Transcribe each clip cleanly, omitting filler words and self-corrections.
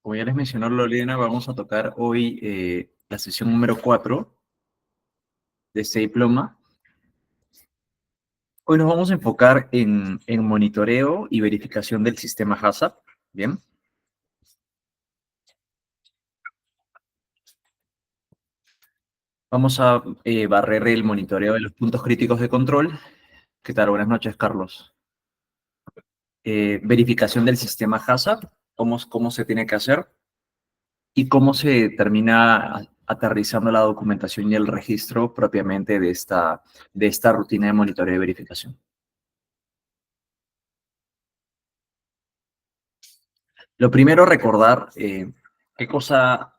Como ya les mencionó Lorena, vamos a tocar hoy la sesión número 4 de este diploma. Hoy nos vamos a enfocar en monitoreo y verificación del sistema HACCP. Bien. Vamos a barrer el monitoreo de los puntos críticos de control. ¿Qué tal? Buenas noches, Carlos. Verificación del sistema HACCP, cómo se tiene que hacer y cómo se termina aterrizando la documentación y el registro propiamente de esta rutina de monitoreo y verificación. Lo primero, recordar qué cosa,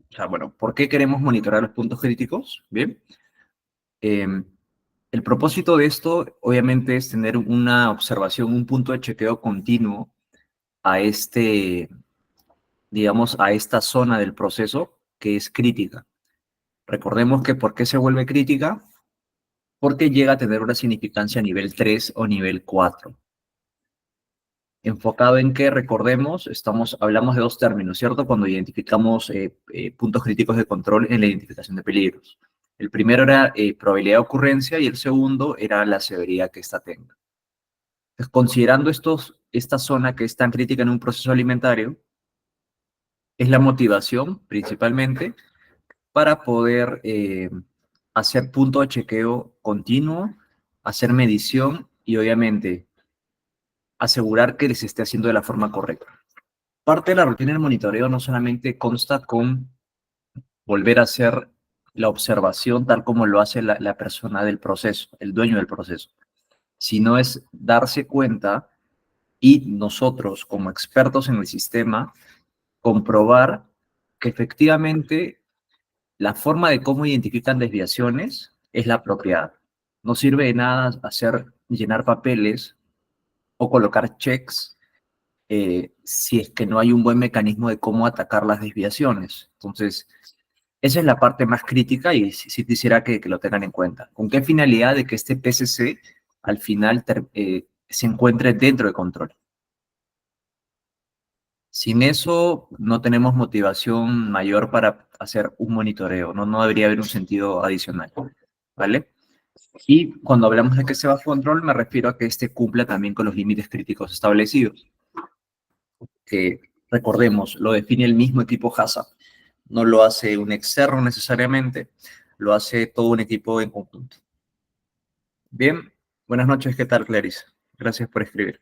o sea, bueno, ¿por qué queremos monitorear los puntos críticos? Bien. Eh, el propósito de esto, obviamente, es tener una observación, un punto de chequeo continuo a digamos, a esta zona del proceso que es crítica. Recordemos que ¿por qué se vuelve crítica? Porque llega a tener una significancia a nivel 3 o nivel 4. Enfocado en que, recordemos, hablamos de dos términos, ¿cierto? Cuando identificamos puntos críticos de control en la identificación de peligros. El primero era probabilidad de ocurrencia y el segundo era la severidad que ésta tenga. Entonces, considerando esta zona que es tan crítica en un proceso alimentario, es la motivación principalmente para poder hacer punto de chequeo continuo, hacer medición y obviamente asegurar que se esté haciendo de la forma correcta. Parte de la rutina del monitoreo no solamente consta con volver a hacer la observación tal como lo hace la persona del proceso, el dueño del proceso, sino es darse cuenta y nosotros como expertos en el sistema comprobar que efectivamente la forma de cómo identifican desviaciones es la apropiada. No sirve de nada llenar papeles o colocar checks si es que no hay un buen mecanismo de cómo atacar las desviaciones. Entonces, esa es la parte más crítica y sí quisiera que lo tengan en cuenta. ¿Con qué finalidad de que este PCC al final se encuentre dentro de control? Sin eso no tenemos motivación mayor para hacer un monitoreo, no debería haber un sentido adicional, ¿vale? Y cuando hablamos de que se va a control, me refiero a que este cumpla también con los límites críticos establecidos, que recordemos, lo define el mismo equipo HACCP. No lo hace un externo necesariamente, lo hace todo un equipo en conjunto. Bien, buenas noches, ¿qué tal, Clarice? Gracias por escribir.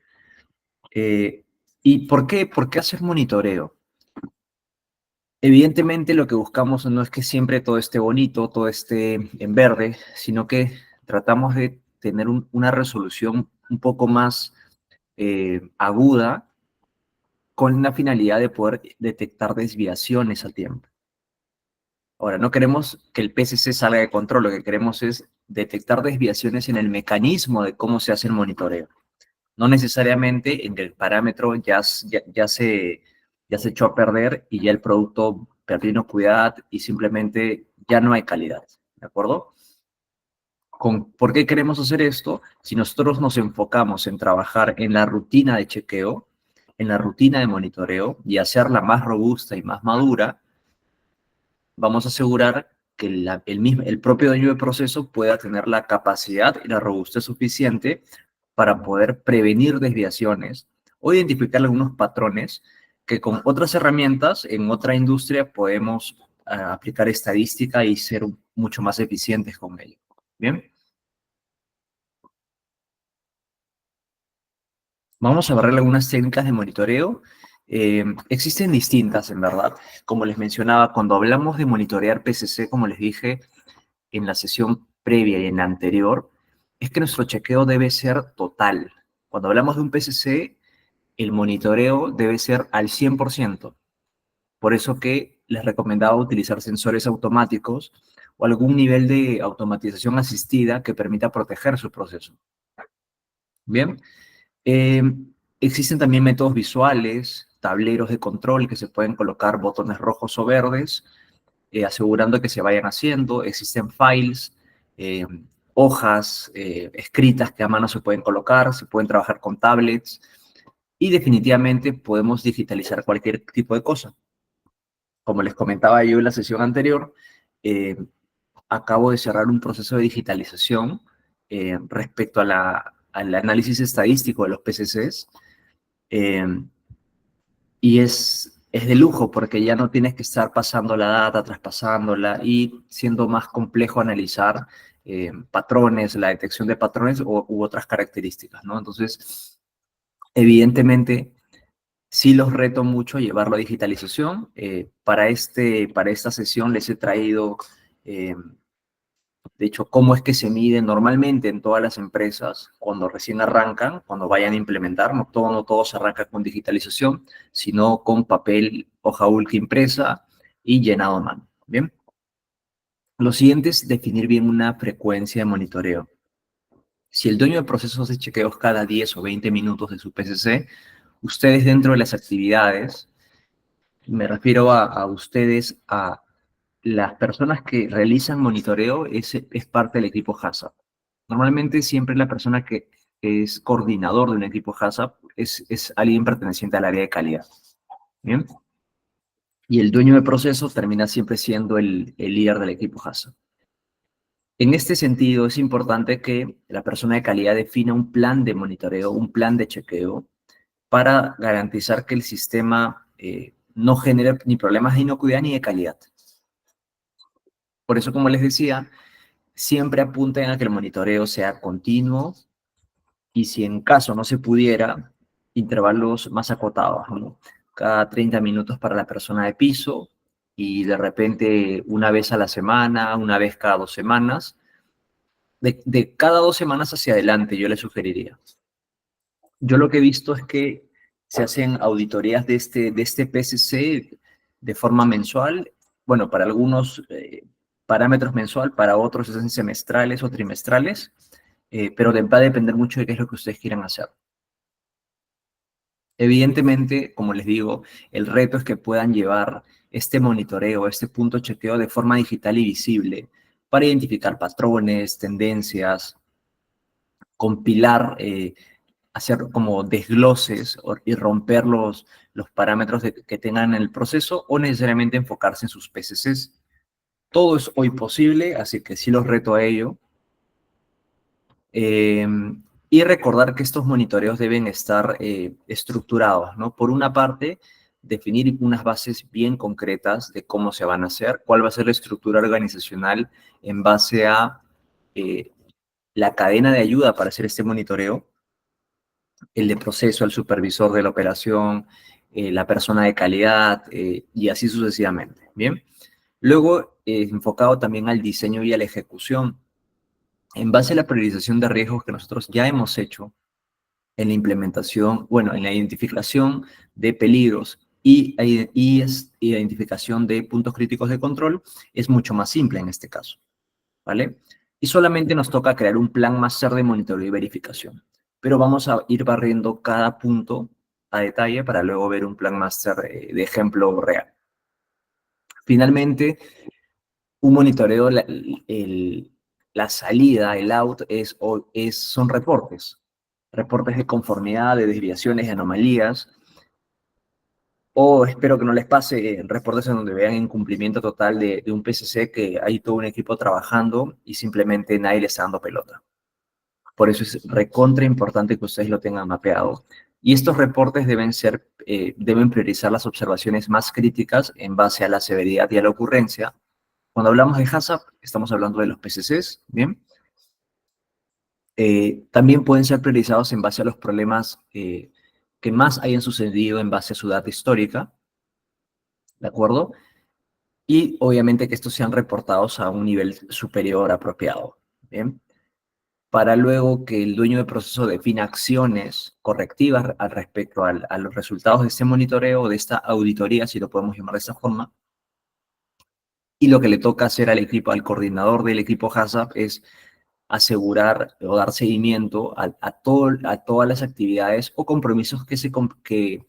¿Y por qué hacer monitoreo? Evidentemente lo que buscamos no es que siempre todo esté bonito, todo esté en verde, sino que tratamos de tener una resolución un poco más aguda con la finalidad de poder detectar desviaciones a tiempo. Ahora, no queremos que el PCC salga de control, lo que queremos es detectar desviaciones en el mecanismo de cómo se hace el monitoreo. No necesariamente en que el parámetro ya se echó a perder y ya el producto perdió inocuidad y simplemente ya no hay calidad, ¿de acuerdo? ¿Por qué queremos hacer esto? Si nosotros nos enfocamos en trabajar en la rutina de chequeo, en la rutina de monitoreo y hacerla más robusta y más madura, vamos a asegurar que el propio dueño del proceso pueda tener la capacidad y la robustez suficiente para poder prevenir desviaciones o identificar algunos patrones que con otras herramientas en otra industria podemos aplicar estadística y ser mucho más eficientes con ello. Bien, vamos a ver algunas técnicas de monitoreo. Existen distintas, en verdad. Como les mencionaba, cuando hablamos de monitorear PCC, como les dije, en la sesión previa y en la anterior, es que nuestro chequeo debe ser total. Cuando hablamos de un PCC, el monitoreo debe ser al 100%. Por eso que les recomendaba utilizar sensores automáticos o algún nivel de automatización asistida que permita proteger su proceso. Bien, eh, existen también métodos visuales, tableros de control que se pueden colocar botones rojos o verdes asegurando que se vayan haciendo. Existen files, eh, hojas escritas que a mano se pueden colocar, se pueden trabajar con tablets y definitivamente podemos digitalizar cualquier tipo de cosa. como les comentaba yo en la sesión anterior, eh, acabo de cerrar un proceso de digitalización respecto al análisis estadístico de los PCCs. eh, y es de lujo porque ya no tienes que estar pasando la data, traspasándola y siendo más complejo analizar patrones, la detección de patrones u otras características, ¿no? Entonces, evidentemente, sí los reto mucho a llevarlo a digitalización. Para esta sesión les he traído, eh, de hecho, cómo es que se mide normalmente en todas las empresas cuando recién arrancan, cuando vayan a implementar. No todo se arranca con digitalización, sino con papel, hoja única impresa y llenado a mano. Bien. Lo siguiente es definir bien una frecuencia de monitoreo. Si el dueño de procesos hace chequeos cada 10 o 20 minutos de su PCC, ustedes dentro de las actividades, me refiero a ustedes, a las personas que realizan monitoreo, es parte del equipo HACCP. Normalmente siempre la persona que es coordinador de un equipo HACCP es alguien perteneciente al área de calidad. ¿Bien? Y el dueño de proceso termina siempre siendo el líder del equipo HACCP. En este sentido, es importante que la persona de calidad defina un plan de monitoreo, un plan de chequeo, para garantizar que el sistema no genere ni problemas de inocuidad ni de calidad. Por eso, como les decía, siempre apunten a que el monitoreo sea continuo y si en caso no se pudiera, intervalos más acotados, ¿no? Cada 30 minutos para la persona de piso y de repente una vez a la semana, una vez cada 2 semanas. De cada 2 semanas hacia adelante, yo le sugeriría. Yo lo que he visto es que se hacen auditorías de este PCC de forma mensual. Bueno, para algunos parámetros mensual, para otros se hacen semestrales o trimestrales, pero va a depender mucho de qué es lo que ustedes quieran hacer. Evidentemente, como les digo, el reto es que puedan llevar este monitoreo, este punto chequeo de forma digital y visible para identificar patrones, tendencias, compilar, hacer como desgloses y romper los parámetros que tengan en el proceso o necesariamente enfocarse en sus PCCs. Todo es hoy posible, así que sí los reto a ello. Eh, y recordar que estos monitoreos deben estar estructurados, ¿no? Por una parte, definir unas bases bien concretas de cómo se van a hacer, cuál va a ser la estructura organizacional en base a eh, la cadena de ayuda para hacer este monitoreo, el de proceso, el supervisor de la operación, la persona de calidad y así sucesivamente. Bien. Luego, enfocado también al diseño y a la ejecución. En base a la priorización de riesgos que nosotros ya hemos hecho en la implementación, bueno, en la identificación de peligros y identificación de puntos críticos de control, es mucho más simple en este caso, ¿vale? Y solamente nos toca crear un plan máster de monitoreo y verificación. Pero vamos a ir barriendo cada punto a detalle para luego ver un plan máster de ejemplo real. Finalmente, un monitoreo, la salida, el out, son reportes. Reportes de conformidad, de desviaciones, de anomalías. O espero que no les pase reportes en donde vean incumplimiento total de un PCC que hay todo un equipo trabajando y simplemente nadie le está dando pelota. Por eso es recontra importante que ustedes lo tengan mapeado. Y estos reportes deben priorizar las observaciones más críticas en base a la severidad y a la ocurrencia. Cuando hablamos de HACCP, estamos hablando de los PCCs, ¿bien? También pueden ser priorizados en base a los problemas que más hayan sucedido en base a su data histórica, ¿de acuerdo? Y obviamente que estos sean reportados a un nivel superior apropiado, ¿bien? Para luego que el dueño del proceso defina acciones correctivas al respecto a los resultados de este monitoreo, de esta auditoría, si lo podemos llamar de esta forma. Y lo que le toca hacer al equipo, al coordinador del equipo HACCP es asegurar o dar seguimiento a todas las actividades o compromisos que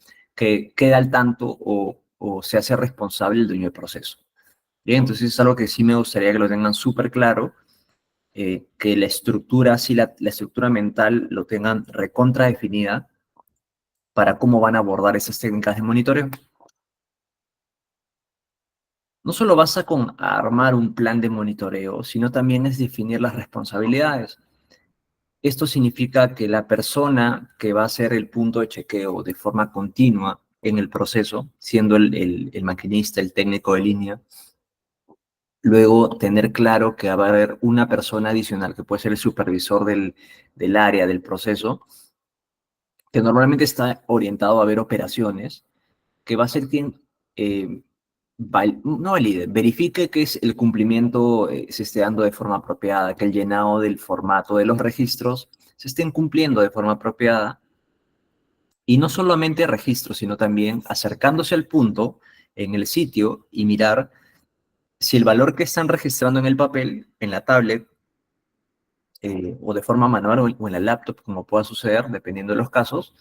queda al tanto o se hace responsable el dueño del proceso. Bien, entonces es algo que sí me gustaría que lo tengan súper claro, que la estructura, sí, la estructura mental lo tengan recontra definida para cómo van a abordar esas técnicas de monitoreo. No solo basta con armar un plan de monitoreo, sino también es definir las responsabilidades. Esto significa que la persona que va a hacer el punto de chequeo de forma continua en el proceso, siendo el maquinista, el técnico de línea, luego tener claro que va a haber una persona adicional que puede ser el supervisor del área, del proceso, que normalmente está orientado a ver operaciones, que va a ser quien no valide, verifique que es el cumplimiento se esté dando de forma apropiada, que el llenado del formato de los registros se estén cumpliendo de forma apropiada, y no solamente registros, sino también acercándose al punto en el sitio y mirar si el valor que están registrando en el papel, en la tablet, o de forma manual o en la laptop, como pueda suceder, dependiendo de los casos,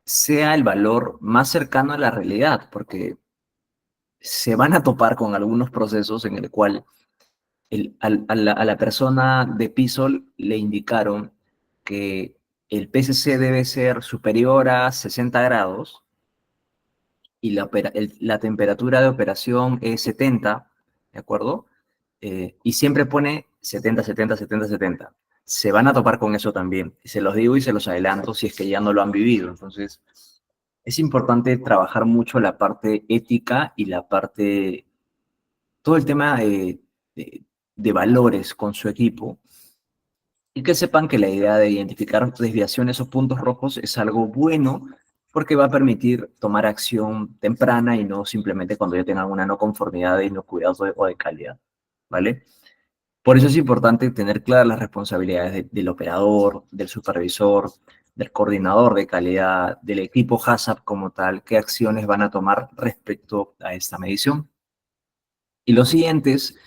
sea el valor más cercano a la realidad, porque se van a topar con algunos procesos en el cual a la persona de piso le indicaron que el PCC debe ser superior a 60 grados y la temperatura de operación es 70, ¿de acuerdo? Y siempre pone 70, 70, 70, 70. Se van a topar con eso también. Se los digo y se los adelanto si es que ya no lo han vivido. Entonces, es importante trabajar mucho la parte ética y la parte, todo el tema de, de valores con su equipo, y que sepan que la idea de identificar desviaciones o puntos rojos es algo bueno porque va a permitir tomar acción temprana y no simplemente cuando ya tengan una no conformidad de inocuidad o de calidad, ¿vale? Por eso es importante tener claras las responsabilidades del operador, del supervisor, del coordinador de calidad, del equipo HACCP como tal, qué acciones van a tomar respecto a esta medición. Y lo siguiente es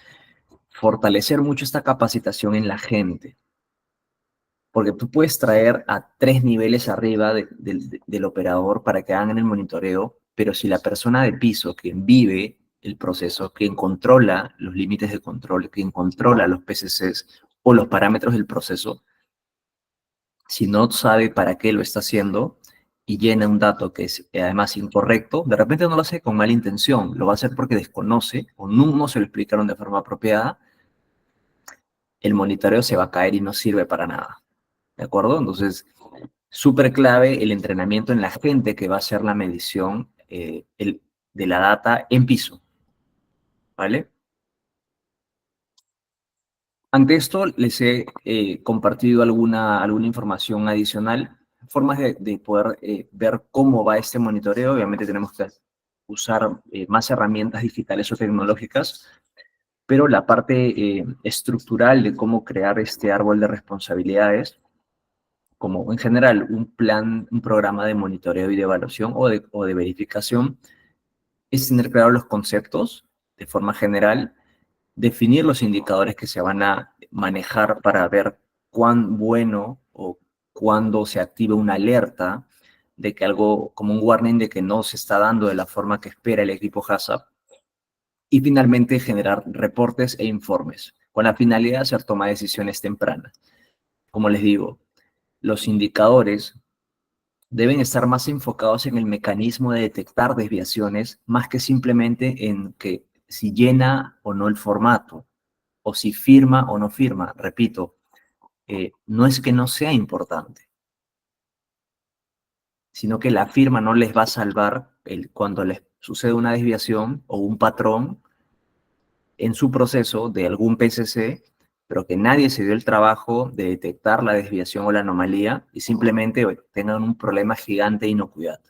fortalecer mucho esta capacitación en la gente, porque tú puedes traer a 3 niveles arriba del operador para que hagan el monitoreo, pero si la persona de piso, quien vive el proceso, quien controla los límites de control, quien controla los PCCs o los parámetros del proceso, si no sabe para qué lo está haciendo y llena un dato que es además incorrecto, de repente no lo hace con mala intención, lo va a hacer porque desconoce o no se lo explicaron de forma apropiada, el monitoreo se va a caer y no sirve para nada. ¿De acuerdo? Entonces, súper clave el entrenamiento en la gente que va a hacer la medición de la data en piso, ¿vale? Ante esto, les he compartido alguna información adicional, formas de poder ver cómo va este monitoreo. Obviamente tenemos que usar más herramientas digitales o tecnológicas, pero la parte estructural de cómo crear este árbol de responsabilidades, como en general un plan, un programa de monitoreo y de evaluación o de verificación, es tener claros los conceptos de forma general, definir los indicadores que se van a manejar para ver cuán bueno o cuándo se activa una alerta de que algo, como un warning de que no se está dando de la forma que espera el equipo HACCP, y finalmente generar reportes e informes con la finalidad de hacer toma de decisiones tempranas. Como les digo, los indicadores deben estar más enfocados en el mecanismo de detectar desviaciones, más que simplemente en que si llena o no el formato, o si firma o no firma. Repito, no es que no sea importante, sino que la firma no les va a salvar cuando les sucede una desviación o un patrón en su proceso de algún PCC, pero que nadie se dio el trabajo de detectar la desviación o la anomalía y simplemente tengan un problema gigante de inocuidad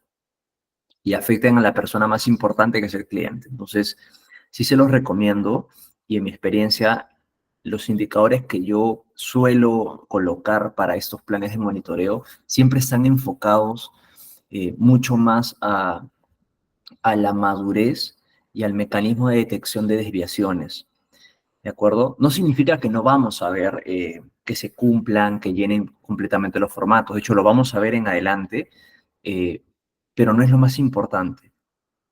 y afecten a la persona más importante que es el cliente. Entonces, sí se los recomiendo, y en mi experiencia, los indicadores que yo suelo colocar para estos planes de monitoreo siempre están enfocados mucho más a la madurez y al mecanismo de detección de desviaciones. ¿De acuerdo? No significa que no vamos a ver que se cumplan, que llenen completamente los formatos. De hecho, lo vamos a ver en adelante, eh, pero no es lo más importante.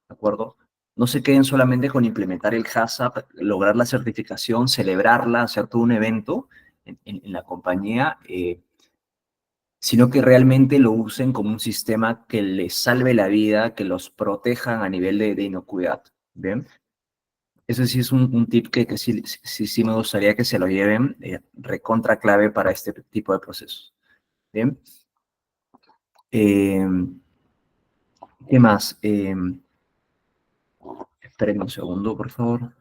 ¿De acuerdo? No se queden solamente con implementar el HACCP, lograr la certificación, celebrarla, hacer todo un evento en la compañía, sino que realmente lo usen como un sistema que les salve la vida, que los protejan a nivel de inocuidad. ¿Bien? Ese sí es un tip que sí me gustaría que se lo lleven, recontra clave para este tipo de procesos. Bien. Eh, ¿Qué más? Esperen un segundo, por favor.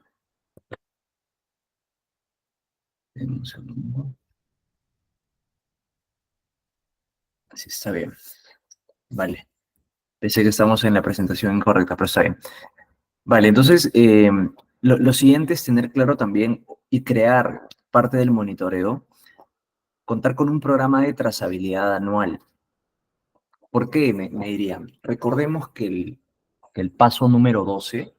Un segundo. Así está bien. Vale. Pensé que estamos en la presentación incorrecta, pero está bien. Vale, entonces, lo siguiente es tener claro también y crear parte del monitoreo, contar con un programa de trazabilidad anual. ¿Por qué? Me dirían. Recordemos que el paso número 12,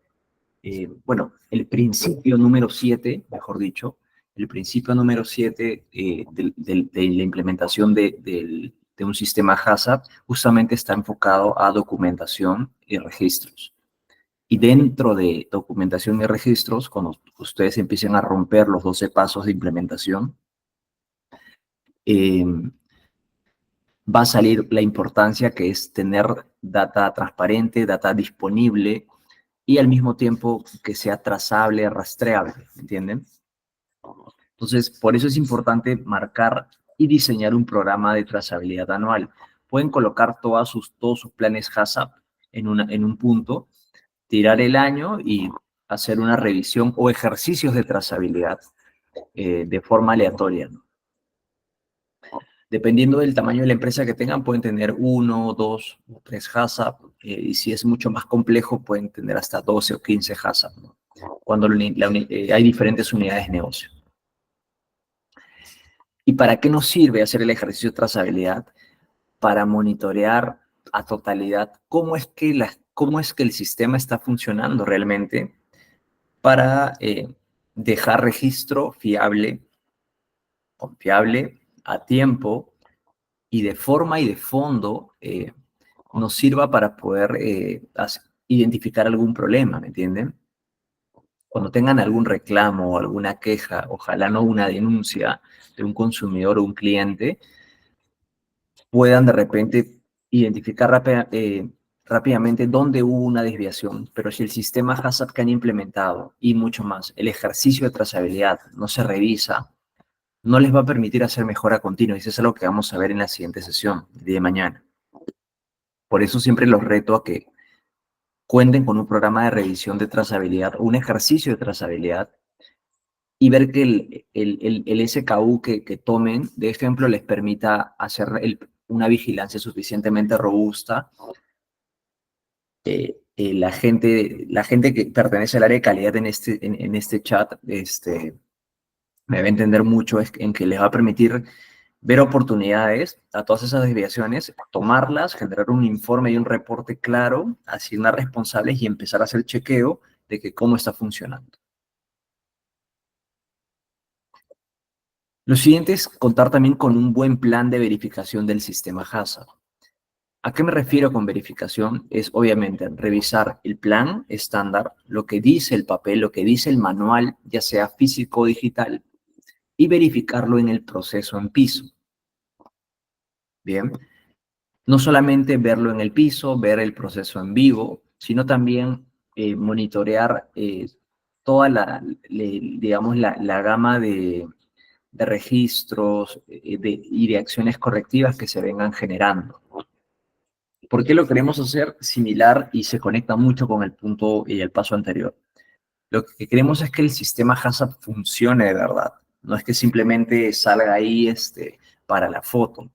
bueno, el principio número 7, mejor dicho, el principio número 7 de la implementación de un sistema HACCP justamente está enfocado a documentación y registros. Y dentro de documentación y registros, cuando ustedes empiecen a romper los 12 pasos de implementación, eh, va a salir la importancia que es tener data transparente, data disponible y al mismo tiempo que sea trazable, rastreable, ¿entienden? Entonces, por eso es importante marcar y diseñar un programa de trazabilidad anual. Pueden colocar todos sus planes HACCP en un punto, tirar el año y hacer una revisión o ejercicios de trazabilidad de forma aleatoria, ¿no? Dependiendo del tamaño de la empresa que tengan, pueden tener uno, dos o tres HACCP, y si es mucho más complejo, pueden tener hasta 12 o 15 HACCP, ¿no? Cuando hay diferentes unidades de negocio. ¿Y para qué nos sirve hacer el ejercicio de trazabilidad? Para monitorear a totalidad cómo es que el sistema está funcionando realmente para dejar registro fiable, confiable, a tiempo y de forma y de fondo nos sirva para poder identificar algún problema, ¿me entienden? Cuando tengan algún reclamo o alguna queja, ojalá no una denuncia de un consumidor o un cliente, puedan de repente identificar rápidamente dónde hubo una desviación. Pero si el sistema HACCP que han implementado y mucho más, el ejercicio de trazabilidad no se revisa, no les va a permitir hacer mejora continua. Y eso es algo que vamos a ver en la siguiente sesión, el día de mañana. Por eso siempre los reto a que cuenten con un programa de revisión de trazabilidad o un ejercicio de trazabilidad y ver que el SKU que tomen, de ejemplo, les permita hacer una vigilancia suficientemente robusta. La gente que pertenece al área de calidad en este chat me va a entender mucho en que les va a permitir ver oportunidades a todas esas desviaciones, tomarlas, generar un informe y un reporte claro, asignar responsables y empezar a hacer chequeo de que cómo está funcionando. Lo siguiente es contar también con un buen plan de verificación del sistema HACCP. ¿A qué me refiero con verificación? Es obviamente revisar el plan estándar, lo que dice el papel, lo que dice el manual, ya sea físico o digital, y verificarlo en el proceso en piso. Bien, no solamente verlo en el piso, ver el proceso en vivo, sino también monitorear toda digamos, la gama de registros y de acciones correctivas que se vengan generando. ¿Por qué lo queremos hacer similar y se conecta mucho con el punto y el paso anterior? Lo que queremos es que el sistema HACCP funcione de verdad. No es que simplemente salga ahí para la foto.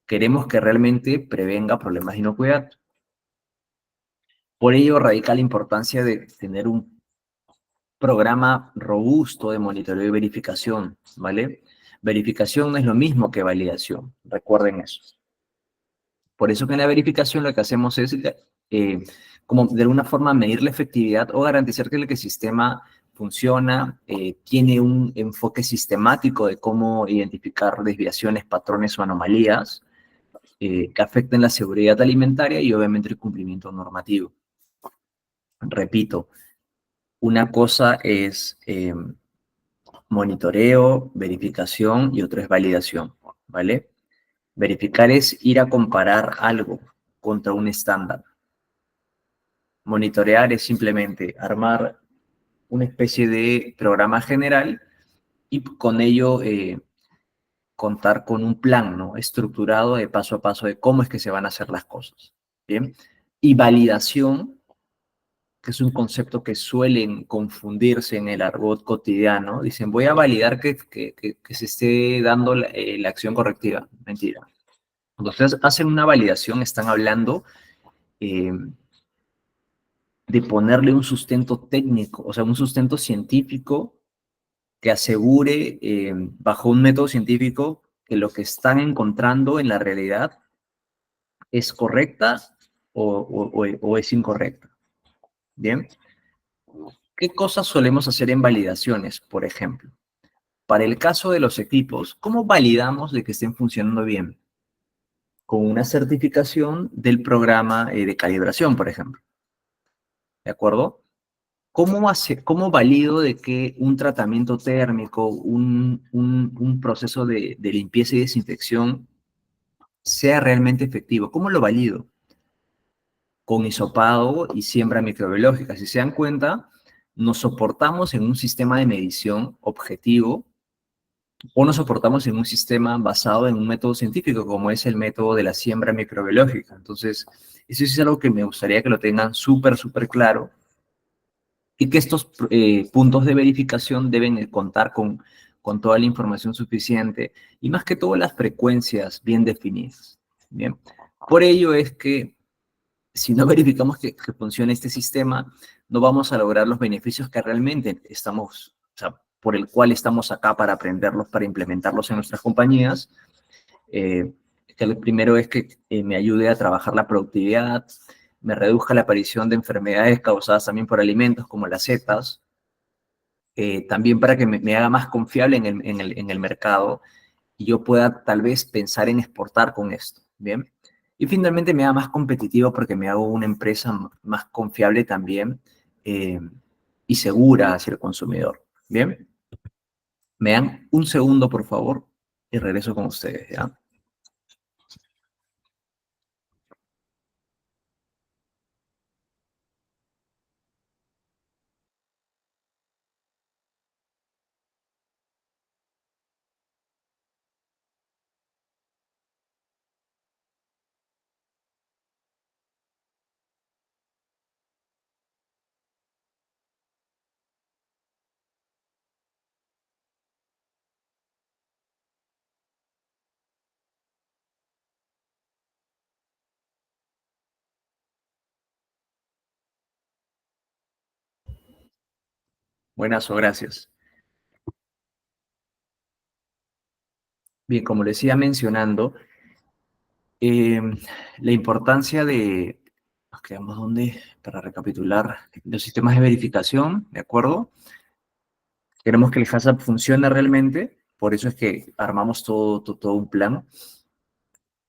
Queremos que realmente prevenga problemas de inocuidad. Por ello radica la importancia de tener un programa robusto de monitoreo y verificación, ¿vale? Verificación no es lo mismo que validación, recuerden eso. Por eso que en la verificación lo que hacemos es, como de alguna forma, medir la efectividad o garantizar que el sistema funciona, tiene un enfoque sistemático de cómo identificar desviaciones, patrones o anomalías que afecten la seguridad alimentaria y obviamente el cumplimiento normativo. Repito, una cosa es monitoreo, verificación y otra es validación, ¿vale? Verificar es ir a comparar algo contra un estándar. Monitorear es simplemente armar una especie de programa general y con ello contar con un plan, ¿no? Estructurado de paso a paso de cómo es que se van a hacer las cosas. ¿Bien? Y validación, que es un concepto que suelen confundirse en el argot cotidiano. Dicen, voy a validar que se esté dando la acción correctiva. Mentira. Cuando ustedes hacen una validación, están hablando eh, de ponerle un sustento técnico, o sea, un sustento científico que asegure, bajo un método científico, que lo que están encontrando en la realidad es correcta o es incorrecta. Bien. ¿Qué cosas solemos hacer en validaciones, por ejemplo? Para el caso de los equipos, ¿cómo validamos de que estén funcionando bien? Con una certificación del programa de calibración, por ejemplo. ¿De acuerdo? ¿Cómo valido de que un tratamiento térmico, un proceso de limpieza y desinfección sea realmente efectivo? ¿Cómo lo valido? Con hisopado y siembra microbiológica. Si se dan cuenta, nos soportamos en un sistema de medición objetivo o nos soportamos en un sistema basado en un método científico, como es el método de la siembra microbiológica. Entonces, eso sí es algo que me gustaría que lo tengan súper, súper claro y que estos puntos de verificación deben contar con toda la información suficiente y más que todo las frecuencias bien definidas. Bien. Por ello es que si no verificamos que funcione este sistema, no vamos a lograr los beneficios que realmente estamos, o sea, por el cual estamos acá para aprenderlos, para implementarlos en nuestras compañías. Eh, que el primero es que me ayude a trabajar la productividad, me reduzca la aparición de enfermedades causadas también por alimentos como las setas, también para que me haga más confiable en el mercado y yo pueda tal vez pensar en exportar con esto, ¿bien? Y finalmente me haga más competitivo porque me hago una empresa más confiable también eh, y segura hacia el consumidor, ¿bien? Me dan un segundo, por favor, y regreso con ustedes, ¿ya? Buenas o gracias. Bien, como les iba mencionando, eh, la importancia de, nos quedamos donde, para recapitular, los sistemas de verificación, ¿de acuerdo? Queremos que el HACCP funcione realmente, por eso es que armamos todo un plan.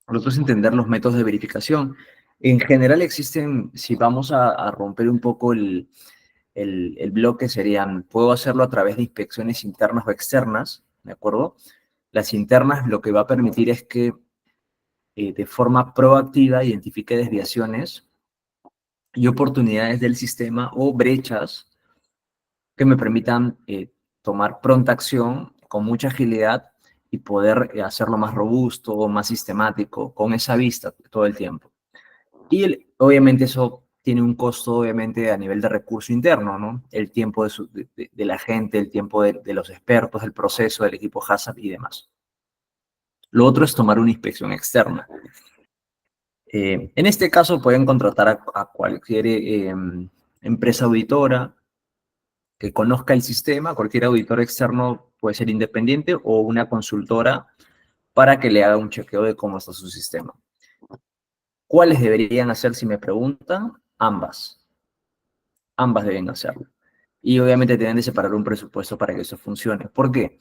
Lo otro es entender los métodos de verificación. En general existen, si vamos a romper un poco el bloque, serían, puedo hacerlo a través de inspecciones internas o externas, ¿de acuerdo? Las internas lo que va a permitir es que de forma proactiva identifique desviaciones y oportunidades del sistema o brechas que me permitan tomar pronta acción con mucha agilidad y poder hacerlo más robusto, más sistemático, con esa vista todo el tiempo. Y obviamente eso tiene un costo, obviamente, a nivel de recurso interno, ¿no? El tiempo de la gente, el tiempo de los expertos, el proceso del equipo HACCP y demás. Lo otro es tomar una inspección externa. En este caso pueden contratar a cualquier empresa auditora que conozca el sistema, cualquier auditor externo puede ser independiente o una consultora para que le haga un chequeo de cómo está su sistema. ¿Cuáles deberían hacer si me preguntan? Ambas. Ambas deben hacerlo. Y obviamente deben de separar un presupuesto para que eso funcione. ¿Por qué?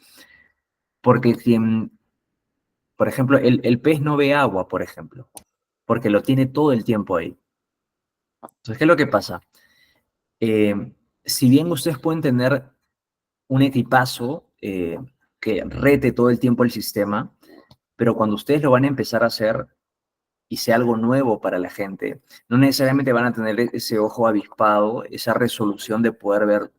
Porque quien, por ejemplo, el pez no ve agua, por ejemplo, porque lo tiene todo el tiempo ahí. Entonces, ¿qué es lo que pasa? Si bien ustedes pueden tener un equipazo que rete todo el tiempo el sistema, pero cuando ustedes lo van a empezar a hacer y sea algo nuevo para la gente, no necesariamente van a tener ese ojo avispado, esa resolución de poder ver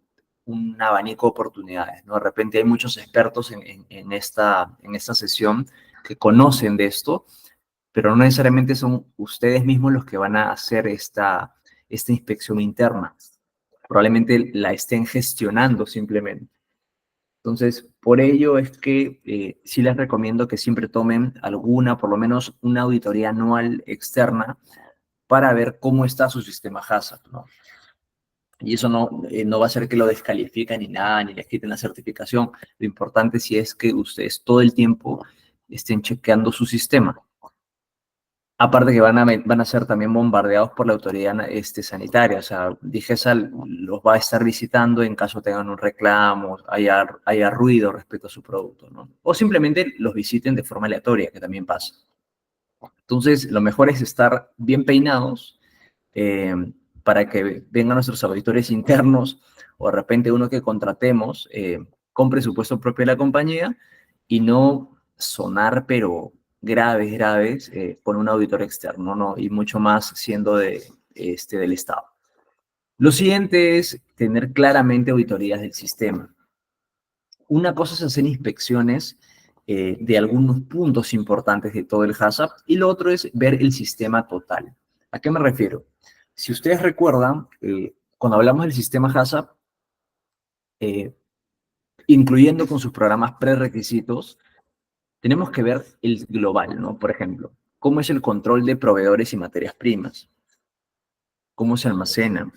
un abanico de oportunidades, ¿no? De repente hay muchos expertos en esta sesión que conocen de esto, pero no necesariamente son ustedes mismos los que van a hacer esta inspección interna. Probablemente la estén gestionando simplemente. Entonces, por ello es que sí les recomiendo que siempre tomen alguna, por lo menos una auditoría anual externa para ver cómo está su sistema HACCP, ¿no? Y eso no va a ser que lo descalifiquen ni nada, ni les quiten la certificación. Lo importante sí es que ustedes todo el tiempo estén chequeando su sistema. Aparte que van a ser también bombardeados por la autoridad sanitaria. O sea, DIGESA los va a estar visitando en caso tengan un reclamo, haya ruido respecto a su producto, ¿no? O simplemente los visiten de forma aleatoria, que también pasa. Entonces, lo mejor es estar bien peinados, eh, para que vengan nuestros auditores internos o de repente uno que contratemos con presupuesto propio de la compañía y no sonar, pero graves, con un auditor externo, ¿no? Y mucho más siendo del Estado. Lo siguiente es tener claramente auditorías del sistema. Una cosa es hacer inspecciones de algunos puntos importantes de todo el HACCP y lo otro es ver el sistema total. ¿A qué me refiero? Si ustedes recuerdan, cuando hablamos del sistema HACCP, eh, incluyendo con sus programas prerequisitos, tenemos que ver el global, ¿no? Por ejemplo, cómo es el control de proveedores y materias primas, cómo se almacena,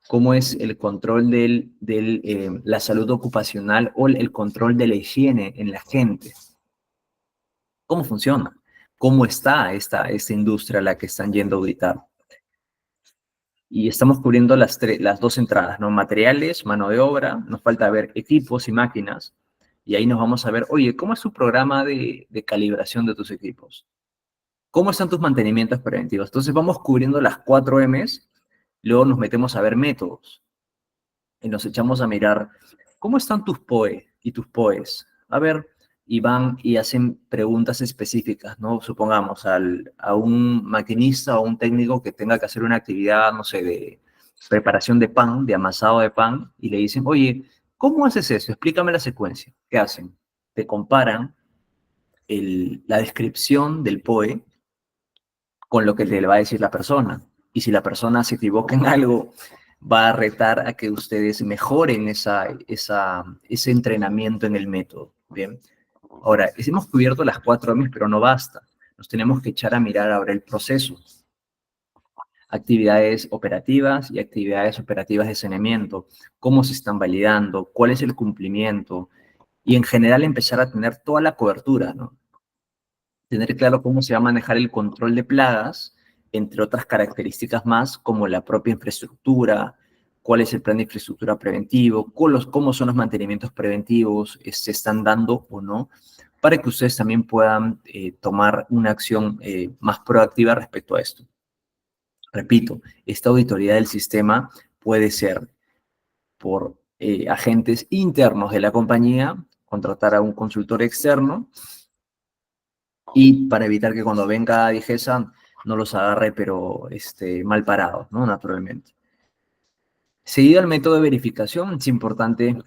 cómo es el control de la salud ocupacional o el control de la higiene en la gente. ¿Cómo funciona? ¿Cómo está esta industria a la que están yendo a auditar? Y estamos cubriendo las dos entradas, ¿no? Materiales, mano de obra, nos falta ver equipos y máquinas, y ahí nos vamos a ver, oye, ¿cómo es tu programa de calibración de tus equipos? ¿Cómo están tus mantenimientos preventivos? Entonces vamos cubriendo las 4 M's, luego nos metemos a ver métodos, y nos echamos a mirar, ¿cómo están tus POE y tus POEs? A ver, y van y hacen preguntas específicas, ¿no? Supongamos a un maquinista o un técnico que tenga que hacer una actividad, no sé, de preparación de pan, de amasado de pan, y le dicen, oye, ¿cómo haces eso? Explícame la secuencia. ¿Qué hacen? Te comparan la descripción del POE con lo que le va a decir la persona. Y si la persona se equivoca en algo, va a retar a que ustedes mejoren ese entrenamiento en el método. Bien. Ahora, hemos cubierto las 4 M's, pero no basta. Nos tenemos que echar a mirar ahora el proceso. Actividades operativas y actividades operativas de saneamiento. ¿Cómo se están validando? ¿Cuál es el cumplimiento? Y en general empezar a tener toda la cobertura, ¿no? Tener claro cómo se va a manejar el control de plagas, entre otras características más, como la propia infraestructura, cuál es el plan de infraestructura preventivo, cómo son los mantenimientos preventivos, se están dando o no, para que ustedes también puedan tomar una acción más proactiva respecto a esto. Repito, esta auditoría del sistema puede ser por agentes internos de la compañía, contratar a un consultor externo, y para evitar que cuando venga DIGESA no los agarre, pero mal parados, ¿no? Naturalmente. Seguido al método de verificación, es importante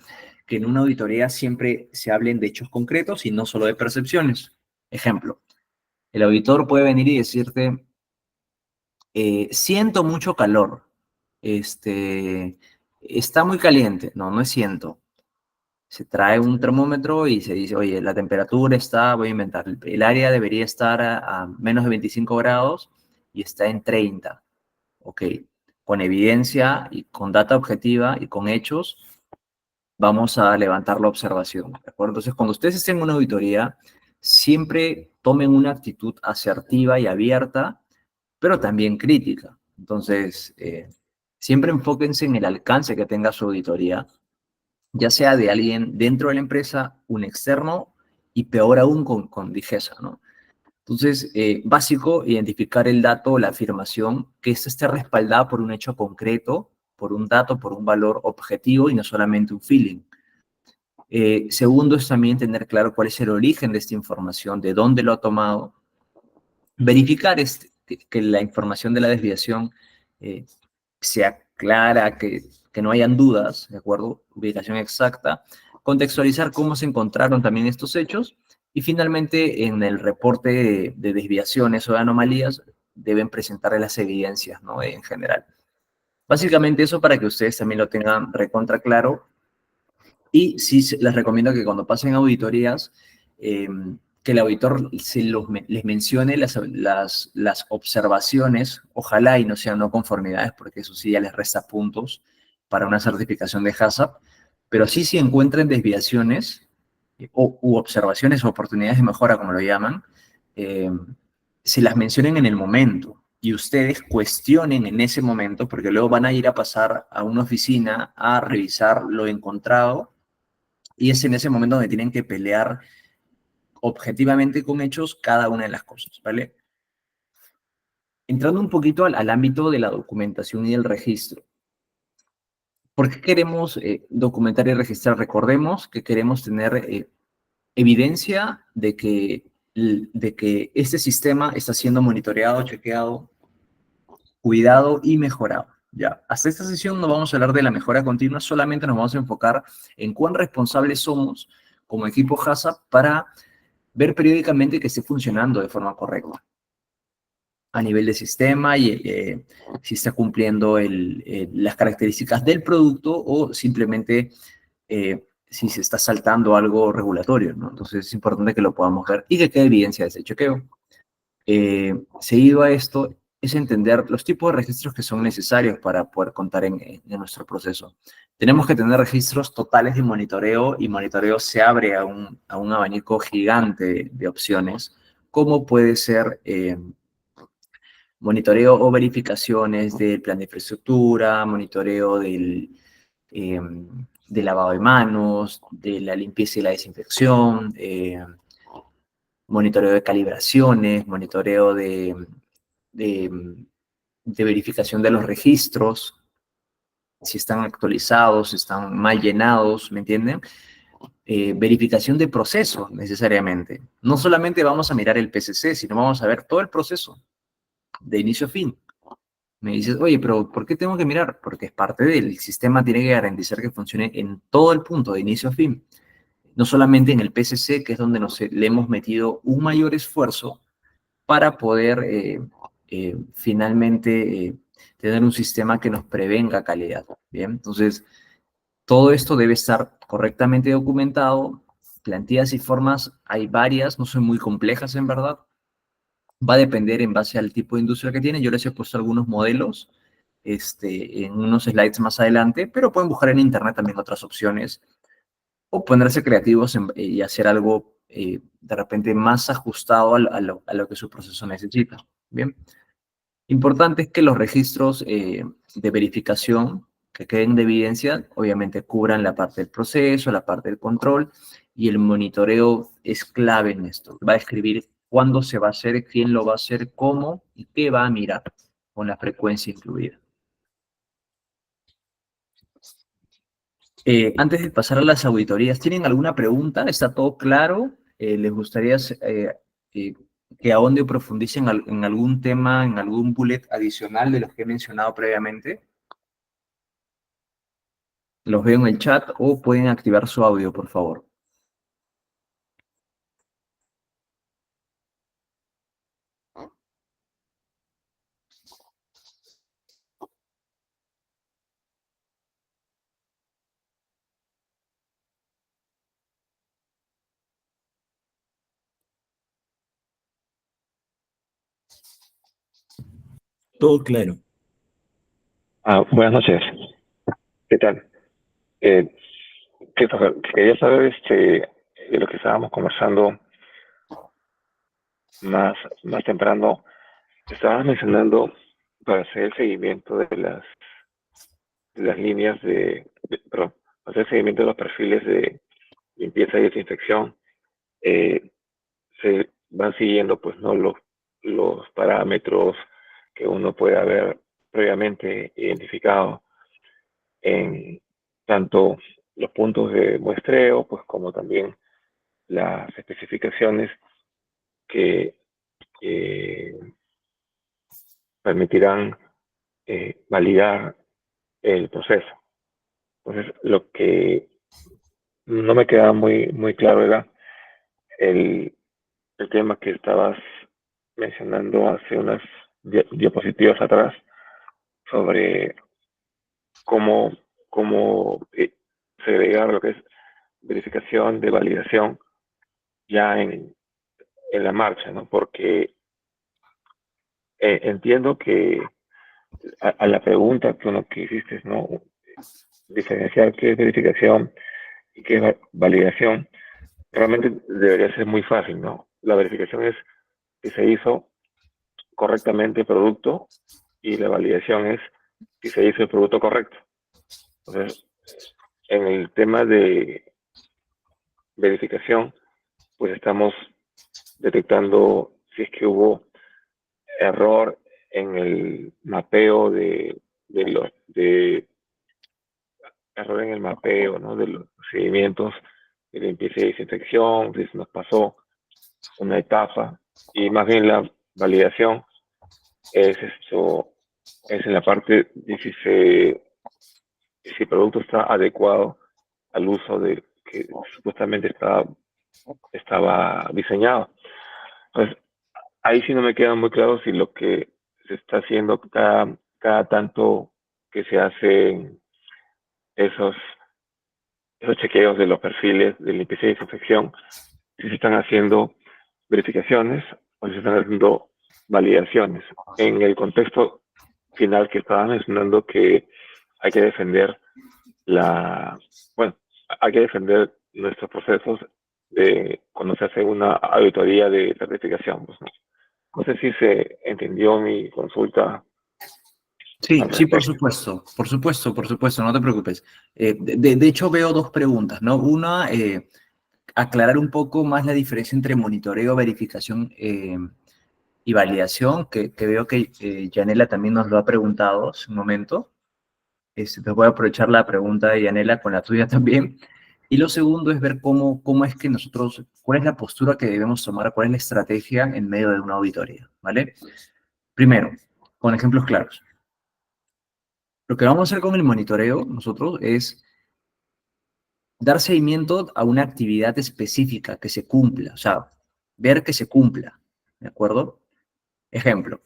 que en una auditoría siempre se hablen de hechos concretos y no solo de percepciones. Ejemplo, el auditor puede venir y decirte, siento mucho calor, está muy caliente. No, no es siento. Se trae un termómetro y se dice, oye, la temperatura está, voy a inventar, el área debería estar a menos de 25 grados y está en 30. Ok, con evidencia y con data objetiva y con hechos, vamos a levantar la observación, ¿de acuerdo? Entonces, cuando ustedes estén en una auditoría, siempre tomen una actitud asertiva y abierta, pero también crítica. Entonces, siempre enfóquense en el alcance que tenga su auditoría, ya sea de alguien dentro de la empresa, un externo, y peor aún con DIGESA, ¿no? Entonces, básico, identificar el dato o la afirmación, que ésta esté respaldada por un hecho concreto, por un dato, por un valor objetivo y no solamente un feeling. Segundo es también tener claro cuál es el origen de esta información, de dónde lo ha tomado. Verificar que la información de la desviación sea clara, que que no hayan dudas, ¿de acuerdo? Ubicación exacta, contextualizar cómo se encontraron también estos hechos y finalmente en el reporte de desviaciones o de anomalías deben presentar las evidencias, ¿no? En general. Básicamente eso para que ustedes también lo tengan recontra claro. Y sí les recomiendo que cuando pasen auditorías, eh, que el auditor les mencione las observaciones, ojalá y no sean no conformidades, porque eso sí ya les resta puntos para una certificación de HACCP, pero sí si encuentren desviaciones u observaciones o oportunidades de mejora, como lo llaman, eh, se las mencionen en el momento y ustedes cuestionen en ese momento, porque luego van a ir a pasar a una oficina a revisar lo encontrado y es en ese momento donde tienen que pelear objetivamente con hechos cada una de las cosas, ¿vale? Entrando un poquito al ámbito de la documentación y el registro. ¿Por qué queremos documentar y registrar? Recordemos que queremos tener evidencia de que este sistema está siendo monitoreado, chequeado, cuidado y mejorado. Ya, hasta esta sesión no vamos a hablar de la mejora continua, solamente nos vamos a enfocar en cuán responsables somos como equipo HACCP para ver periódicamente que esté funcionando de forma correcta a nivel de sistema y si está cumpliendo las características del producto o simplemente si se está saltando algo regulatorio, ¿no? Entonces es importante que lo podamos ver y que quede evidencia de ese chequeo. Seguido a esto, es entender los tipos de registros que son necesarios para poder contar en nuestro proceso. Tenemos que tener registros totales de monitoreo y monitoreo se abre a un abanico gigante de opciones, como puede ser monitoreo o verificaciones del plan de infraestructura, monitoreo del lavado de manos, de la limpieza y la desinfección, monitoreo de calibraciones, monitoreo de, de verificación de los registros, si están actualizados, si están mal llenados, ¿me entienden? Verificación de proceso, necesariamente. No solamente vamos a mirar el PCC, sino vamos a ver todo el proceso, de inicio a fin. Me dices, oye, pero ¿por qué tengo que mirar? Porque es parte del sistema, tiene que garantizar que funcione en todo el punto, de inicio a fin. No solamente en el PCC, que es donde le hemos metido un mayor esfuerzo para poder finalmente tener un sistema que nos prevenga calidad. Bien, entonces todo esto debe estar correctamente documentado. Plantillas y formas hay varias, no son muy complejas en verdad. Va a depender en base al tipo de industria que tiene. Yo les he puesto algunos modelos en unos slides más adelante, pero pueden buscar en internet también otras opciones o ponerse creativos y hacer algo de repente más ajustado a lo que su proceso necesita. Bien. Importante es que los registros de verificación que queden de evidencia, obviamente cubran la parte del proceso, la parte del control, y el monitoreo es clave en esto. Va a escribir cuándo se va a hacer, quién lo va a hacer, cómo y qué va a mirar, con la frecuencia incluida. Antes de pasar a las auditorías, ¿tienen alguna pregunta? ¿Está todo claro? ¿Les gustaría eh, que ahonde o profundice en algún tema, en algún bullet adicional de los que he mencionado previamente? Los veo en el chat o pueden activar su audio, por favor. Todo claro. Buenas noches. ¿Qué tal? Eh, Quería saber de lo que estábamos conversando más temprano. Estabas mencionando para hacer el seguimiento de las líneas perdón, hacer el seguimiento de los perfiles de limpieza y desinfección. eh, Se van siguiendo, pues, ¿no? Los parámetros que uno puede haber previamente identificado en tanto los puntos de muestreo, pues como también las especificaciones que permitirán validar el proceso. Entonces, lo que no me quedaba muy claro era el, el tema que estabas mencionando hace unas diapositivas atrás sobre cómo, cómo segregar lo que es verificación de validación ya en la marcha, ¿no? Porque entiendo que a la pregunta que uno que hiciste, ¿no? Diferenciar qué es verificación y qué es validación, realmente debería ser muy fácil, ¿no? La verificación es si se hizo correctamente el producto y la validación es si se hizo el producto correcto. Entonces, en el tema de verificación, pues estamos detectando si es que hubo error en el mapeo de error en el mapeo, ¿no? De los procedimientos de limpieza y desinfección, si se nos pasó una etapa, y más bien la validación es esto, es en la parte de si el producto está adecuado al uso de que supuestamente estaba diseñado. Entonces, ahí sí no me queda muy claro si lo que se está haciendo cada tanto que se hacen esos, esos chequeos de los perfiles de limpieza y desinfección, si se están haciendo verificaciones o si se están haciendo validaciones. En el contexto final que estaba mencionando que hay que defender la, bueno, hay que defender nuestros procesos de cuando se hace una auditoría de certificación. Pues, ¿no? No sé si se entendió mi consulta Sí, al sí, por respecto. supuesto, por supuesto, por supuesto, no te preocupes. De hecho, veo dos preguntas, ¿no? Una, aclarar un poco más la diferencia entre monitoreo, verificación y validación, que veo que Yanela también nos lo ha preguntado hace un momento. Te voy a aprovechar la pregunta de Yanela con la tuya también. Y lo segundo es ver cómo es que nosotros, cuál es la postura que debemos tomar, cuál es la estrategia en medio de una auditoría, ¿vale? Primero, con ejemplos claros. Lo que vamos a hacer con el monitoreo, nosotros, es dar seguimiento a una actividad específica que se cumpla, o sea, ver que se cumpla, ¿de acuerdo? Ejemplo,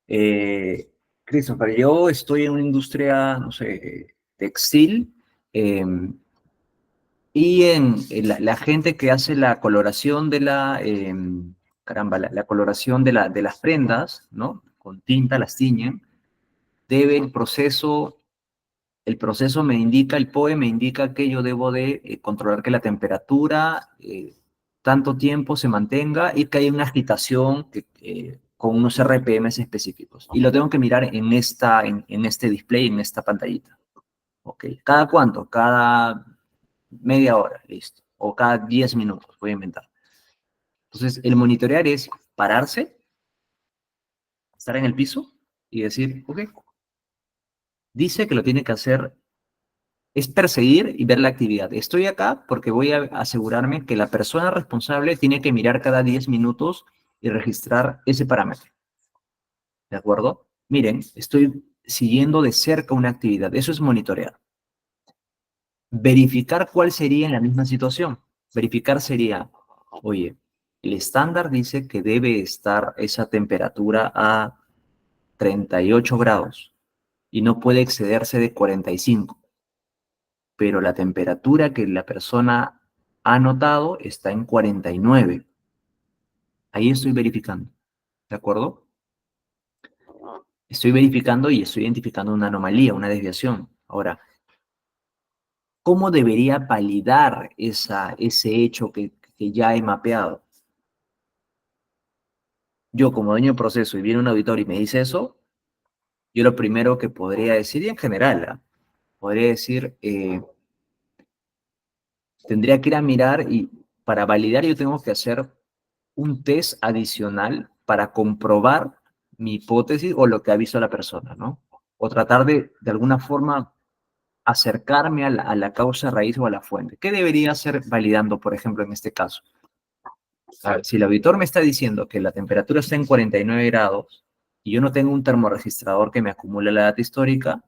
eh, Christopher, yo estoy en una industria, no sé, textil, eh, y en la gente que hace la coloración de caramba, la coloración de las prendas, ¿no? Con tinta las tiñen, debe el proceso me indica, el POE me indica que yo debo de controlar que la temperatura tanto tiempo se mantenga y que haya una agitación con unos RPMs específicos. Y lo tengo que mirar en este display, en esta pantallita. Ok. ¿Cada cuánto? Cada media hora, listo. O cada 10 minutos, voy a inventar. Entonces, el monitorear es pararse, estar en el piso y decir, ok, dice que lo tiene que hacer, es perseguir y ver la actividad. Estoy acá porque voy a asegurarme que la persona responsable tiene que mirar cada 10 minutos y registrar ese parámetro. ¿De acuerdo? Miren, estoy siguiendo de cerca una actividad. Eso es monitorear. Verificar cuál sería en la misma situación. Verificar sería, oye, el estándar dice que debe estar esa temperatura a 38 grados y no puede excederse de 45, pero la temperatura que la persona ha notado está en 49. Ahí estoy verificando, ¿de acuerdo? Estoy verificando y estoy identificando una anomalía, una desviación. Ahora, ¿cómo debería validar ese hecho que ya he mapeado? Yo como dueño de proceso y viene un auditor y me dice eso, yo lo primero que podría decir, y en general, ¿ah? Podría decir, tendría que ir a mirar y para validar yo tengo que hacer un test adicional para comprobar mi hipótesis o lo que ha visto la persona, ¿no? O tratar de alguna forma acercarme a la causa raíz o a la fuente. ¿Qué debería hacer validando, por ejemplo, en este caso? A ver, si el auditor me está diciendo que la temperatura está en 49 grados y yo no tengo un termorregistrador que me acumule la data histórica,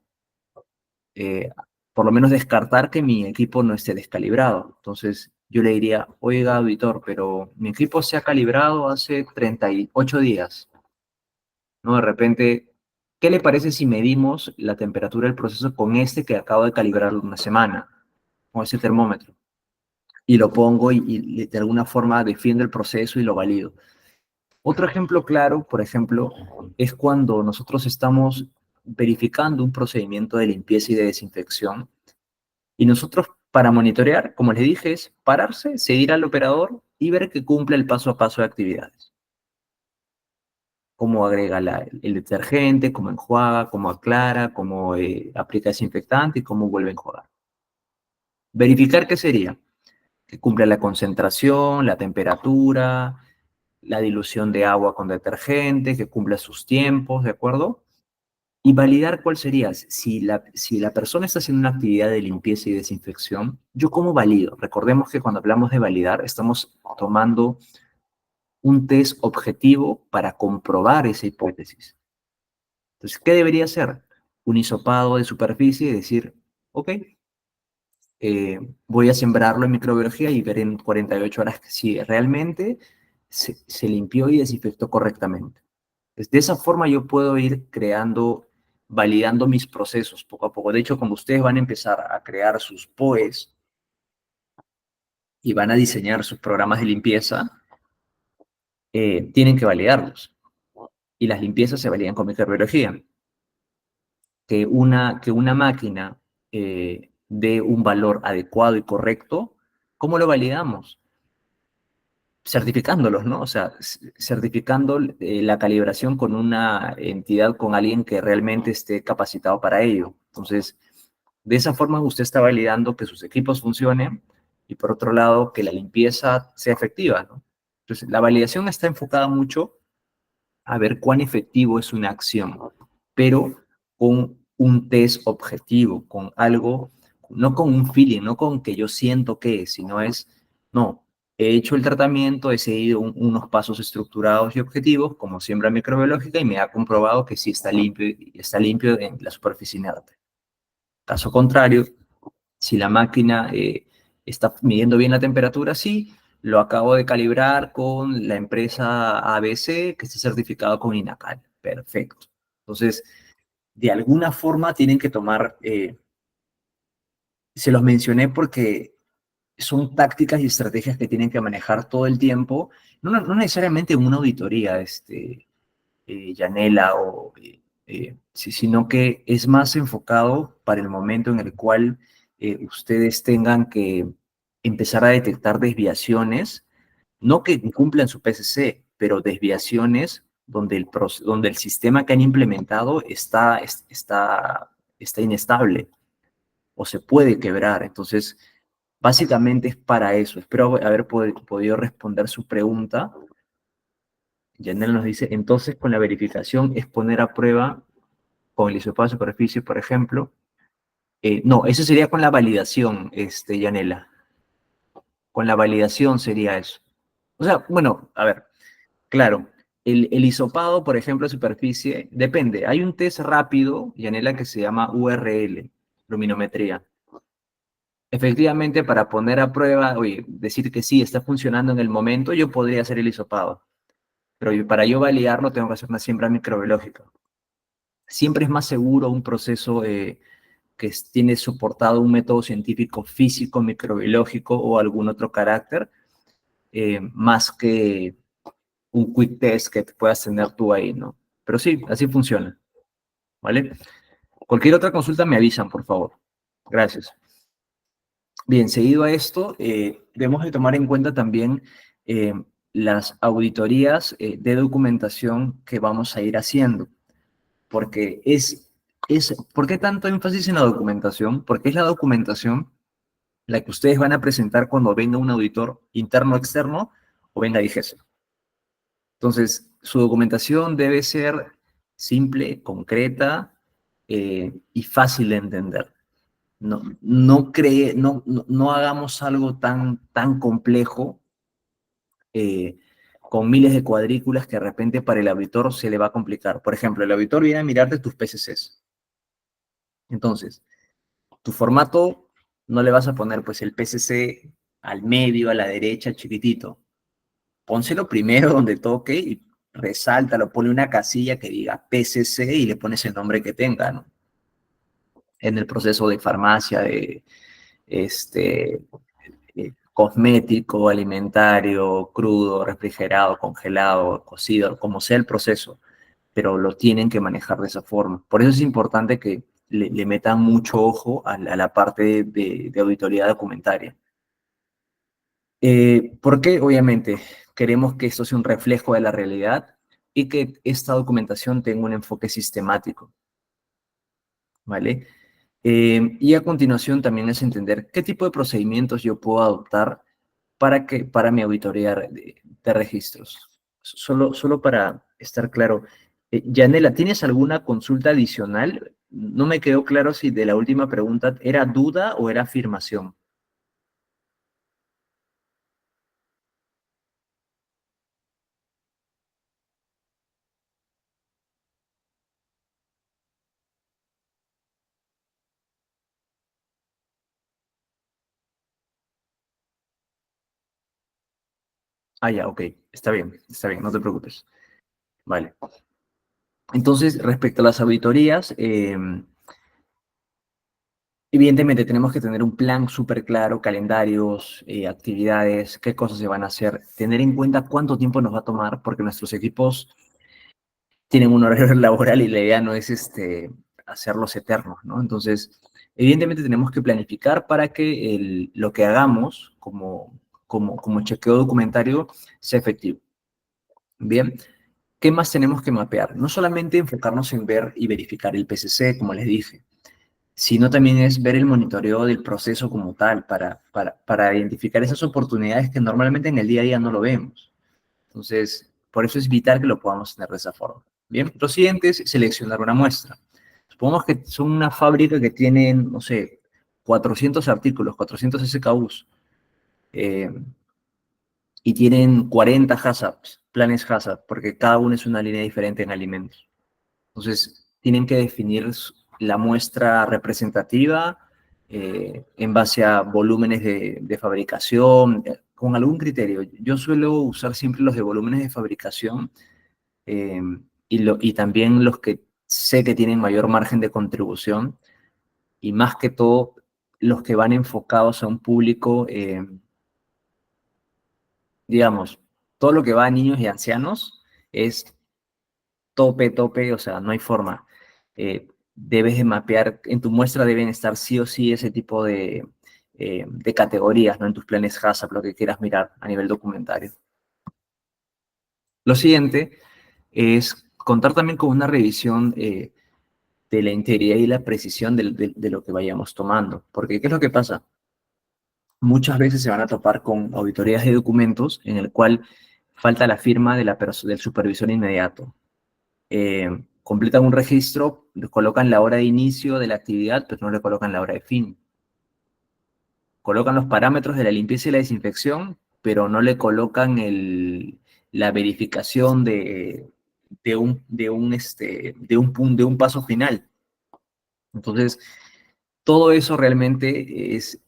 eh, por lo menos descartar que mi equipo no esté descalibrado. Entonces, yo le diría, oiga, auditor, pero mi equipo se ha calibrado hace 38 días, ¿no? De repente, ¿qué le parece si medimos la temperatura del proceso con este que acabo de calibrar una semana, con ese termómetro? Y lo pongo y de alguna forma defiendo el proceso y lo valido. Otro ejemplo claro, por ejemplo, es cuando nosotros estamos verificando un procedimiento de limpieza y de desinfección y nosotros para monitorear, como les dije, es pararse, seguir al operador y ver que cumple el paso a paso de actividades. Cómo agrega el detergente, cómo enjuaga, cómo aclara, cómo aplica desinfectante y cómo vuelve a enjuagar. Verificar qué sería, que cumpla la concentración, la temperatura, la dilución de agua con detergente, que cumpla sus tiempos, ¿de acuerdo? Y validar cuál sería, si la persona está haciendo una actividad de limpieza y desinfección, ¿yo cómo valido? Recordemos que cuando hablamos de validar, estamos tomando un test objetivo para comprobar esa hipótesis. Entonces, ¿qué debería hacer? Un hisopado de superficie y decir, ok, voy a sembrarlo en microbiología y ver en 48 horas si realmente se limpió y desinfectó correctamente. Pues de esa forma yo puedo ir creando, validando mis procesos poco a poco. De hecho, cuando ustedes van a empezar a crear sus POEs y van a diseñar sus programas de limpieza, tienen que validarlos. Y las limpiezas se validan con microbiología. Que una máquina dé un valor adecuado y correcto, ¿cómo lo validamos? Certificándolos, ¿no? O sea, certificando la calibración con una entidad, con alguien que realmente esté capacitado para ello. Entonces, de esa forma usted está validando que sus equipos funcionen y por otro lado, que la limpieza sea efectiva, ¿no? Entonces, la validación está enfocada mucho a ver cuán efectivo es una acción, pero con un test objetivo, con algo, no con un feeling, no con que yo siento que es, sino es, no, he hecho el tratamiento, he seguido unos pasos estructurados y objetivos, como siembra microbiológica, y me ha comprobado que sí está limpio en la superficie inerte. Caso contrario, si la máquina está midiendo bien la temperatura, sí, lo acabo de calibrar con la empresa ABC que está certificado con INACAL. Perfecto. Entonces, de alguna forma tienen que tomar, se los mencioné porque son tácticas y estrategias que tienen que manejar todo el tiempo, no necesariamente en una auditoría, Yanela, sino que es más enfocado para el momento en el cual ustedes tengan que empezar a detectar desviaciones, no que incumplan su PCC, pero desviaciones donde el sistema que han implementado está inestable o se puede quebrar. Entonces, básicamente es para eso. Espero haber podido responder su pregunta. Yanel nos dice, entonces con la verificación es poner a prueba con el hisopado de superficie, por ejemplo. No, eso sería con la validación, Yanela. Con la validación sería eso. O sea, bueno, a ver, claro, el hisopado, por ejemplo, de superficie, depende. Hay un test rápido, Yanela, que se llama URL, luminometría. Efectivamente, para poner a prueba, oye, decir que sí, está funcionando en el momento, yo podría hacer el hisopado. Pero para yo validarlo, tengo que hacer una siembra microbiológica. Siempre es más seguro un proceso que tiene soportado un método científico físico, microbiológico o algún otro carácter, más que un quick test que puedas tener tú ahí, ¿no? Pero sí, así funciona, ¿vale? Cualquier otra consulta me avisan, por favor. Gracias. Bien, seguido a esto, debemos de tomar en cuenta también las auditorías de documentación que vamos a ir haciendo, porque ¿por qué tanto énfasis en la documentación? Porque es la documentación la que ustedes van a presentar cuando venga un auditor interno o externo o venga DGESE. Entonces, su documentación debe ser simple, concreta y fácil de entender. No hagamos algo tan complejo con miles de cuadrículas que de repente para el auditor se le va a complicar. Por ejemplo, el auditor viene a mirarte tus PCCs. Entonces, tu formato no le vas a poner pues el PCC al medio, a la derecha, chiquitito. Pónselo primero donde toque y resáltalo, ponle una casilla que diga PCC y le pones el nombre que tenga, ¿no? En el proceso de farmacia, de cosmético, alimentario, crudo, refrigerado, congelado, cocido, como sea el proceso, pero lo tienen que manejar de esa forma. Por eso es importante que le metan mucho ojo a la parte de auditoría documentaria. Porque obviamente queremos que esto sea un reflejo de la realidad y que esta documentación tenga un enfoque sistemático, ¿vale? Y a continuación también es entender qué tipo de procedimientos yo puedo adoptar para mi auditoría de registros. Solo para estar claro, Yanela, ¿tienes alguna consulta adicional? No me quedó claro si de la última pregunta era duda o era afirmación. Ah, ya, ok, está bien, no te preocupes. Vale. Entonces, respecto a las auditorías, evidentemente tenemos que tener un plan súper claro, calendarios, actividades, qué cosas se van a hacer, tener en cuenta cuánto tiempo nos va a tomar, porque nuestros equipos tienen un horario laboral y la idea no es hacerlos eternos, ¿no? Entonces, evidentemente tenemos que planificar para que lo que hagamos como chequeo documentario sea efectivo. Bien, ¿qué más tenemos que mapear? No solamente enfocarnos en ver y verificar el PCC, como les dije, sino también es ver el monitoreo del proceso como tal, para identificar esas oportunidades que normalmente en el día a día no lo vemos. Entonces, por eso es vital que lo podamos tener de esa forma. Bien, lo siguiente es seleccionar una muestra. Supongamos que son una fábrica que tiene, no sé, 400 artículos, 400 SKUs, eh, y tienen 40 HACCPs, planes HACCP, porque cada uno es una línea diferente en alimentos. Entonces, tienen que definir la muestra representativa en base a volúmenes de fabricación, con algún criterio. Yo suelo usar siempre los de volúmenes de fabricación eh, y también los que sé que tienen mayor margen de contribución y más que todo los que van enfocados a un público, digamos, todo lo que va a niños y ancianos es tope, o sea, no hay forma. Debes de mapear, en tu muestra deben estar sí o sí ese tipo de categorías, ¿no? En tus planes HACCP, lo que quieras mirar a nivel documentario. Lo siguiente es contar también con una revisión de la integridad y la precisión de lo que vayamos tomando. Porque, ¿qué es lo que pasa? Muchas veces se van a topar con auditorías de documentos en el cual falta la firma del supervisor inmediato. Completan un registro, le colocan la hora de inicio de la actividad, pero no le colocan la hora de fin. Colocan los parámetros de la limpieza y la desinfección, pero no le colocan la verificación de un paso final. Entonces, todo eso realmente es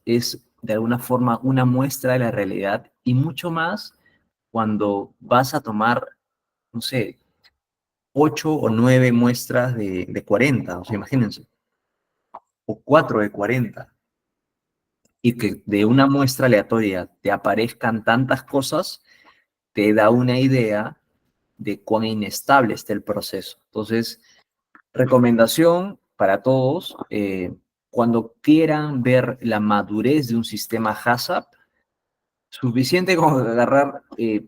de alguna forma una muestra de la realidad y mucho más cuando vas a tomar, no sé, 8 o 9 muestras de 40, o sea, imagínense, o 4 de 40, y que de una muestra aleatoria te aparezcan tantas cosas, te da una idea de cuán inestable está el proceso. Entonces, recomendación para todos, cuando quieran ver la madurez de un sistema HACCP, suficiente como agarrar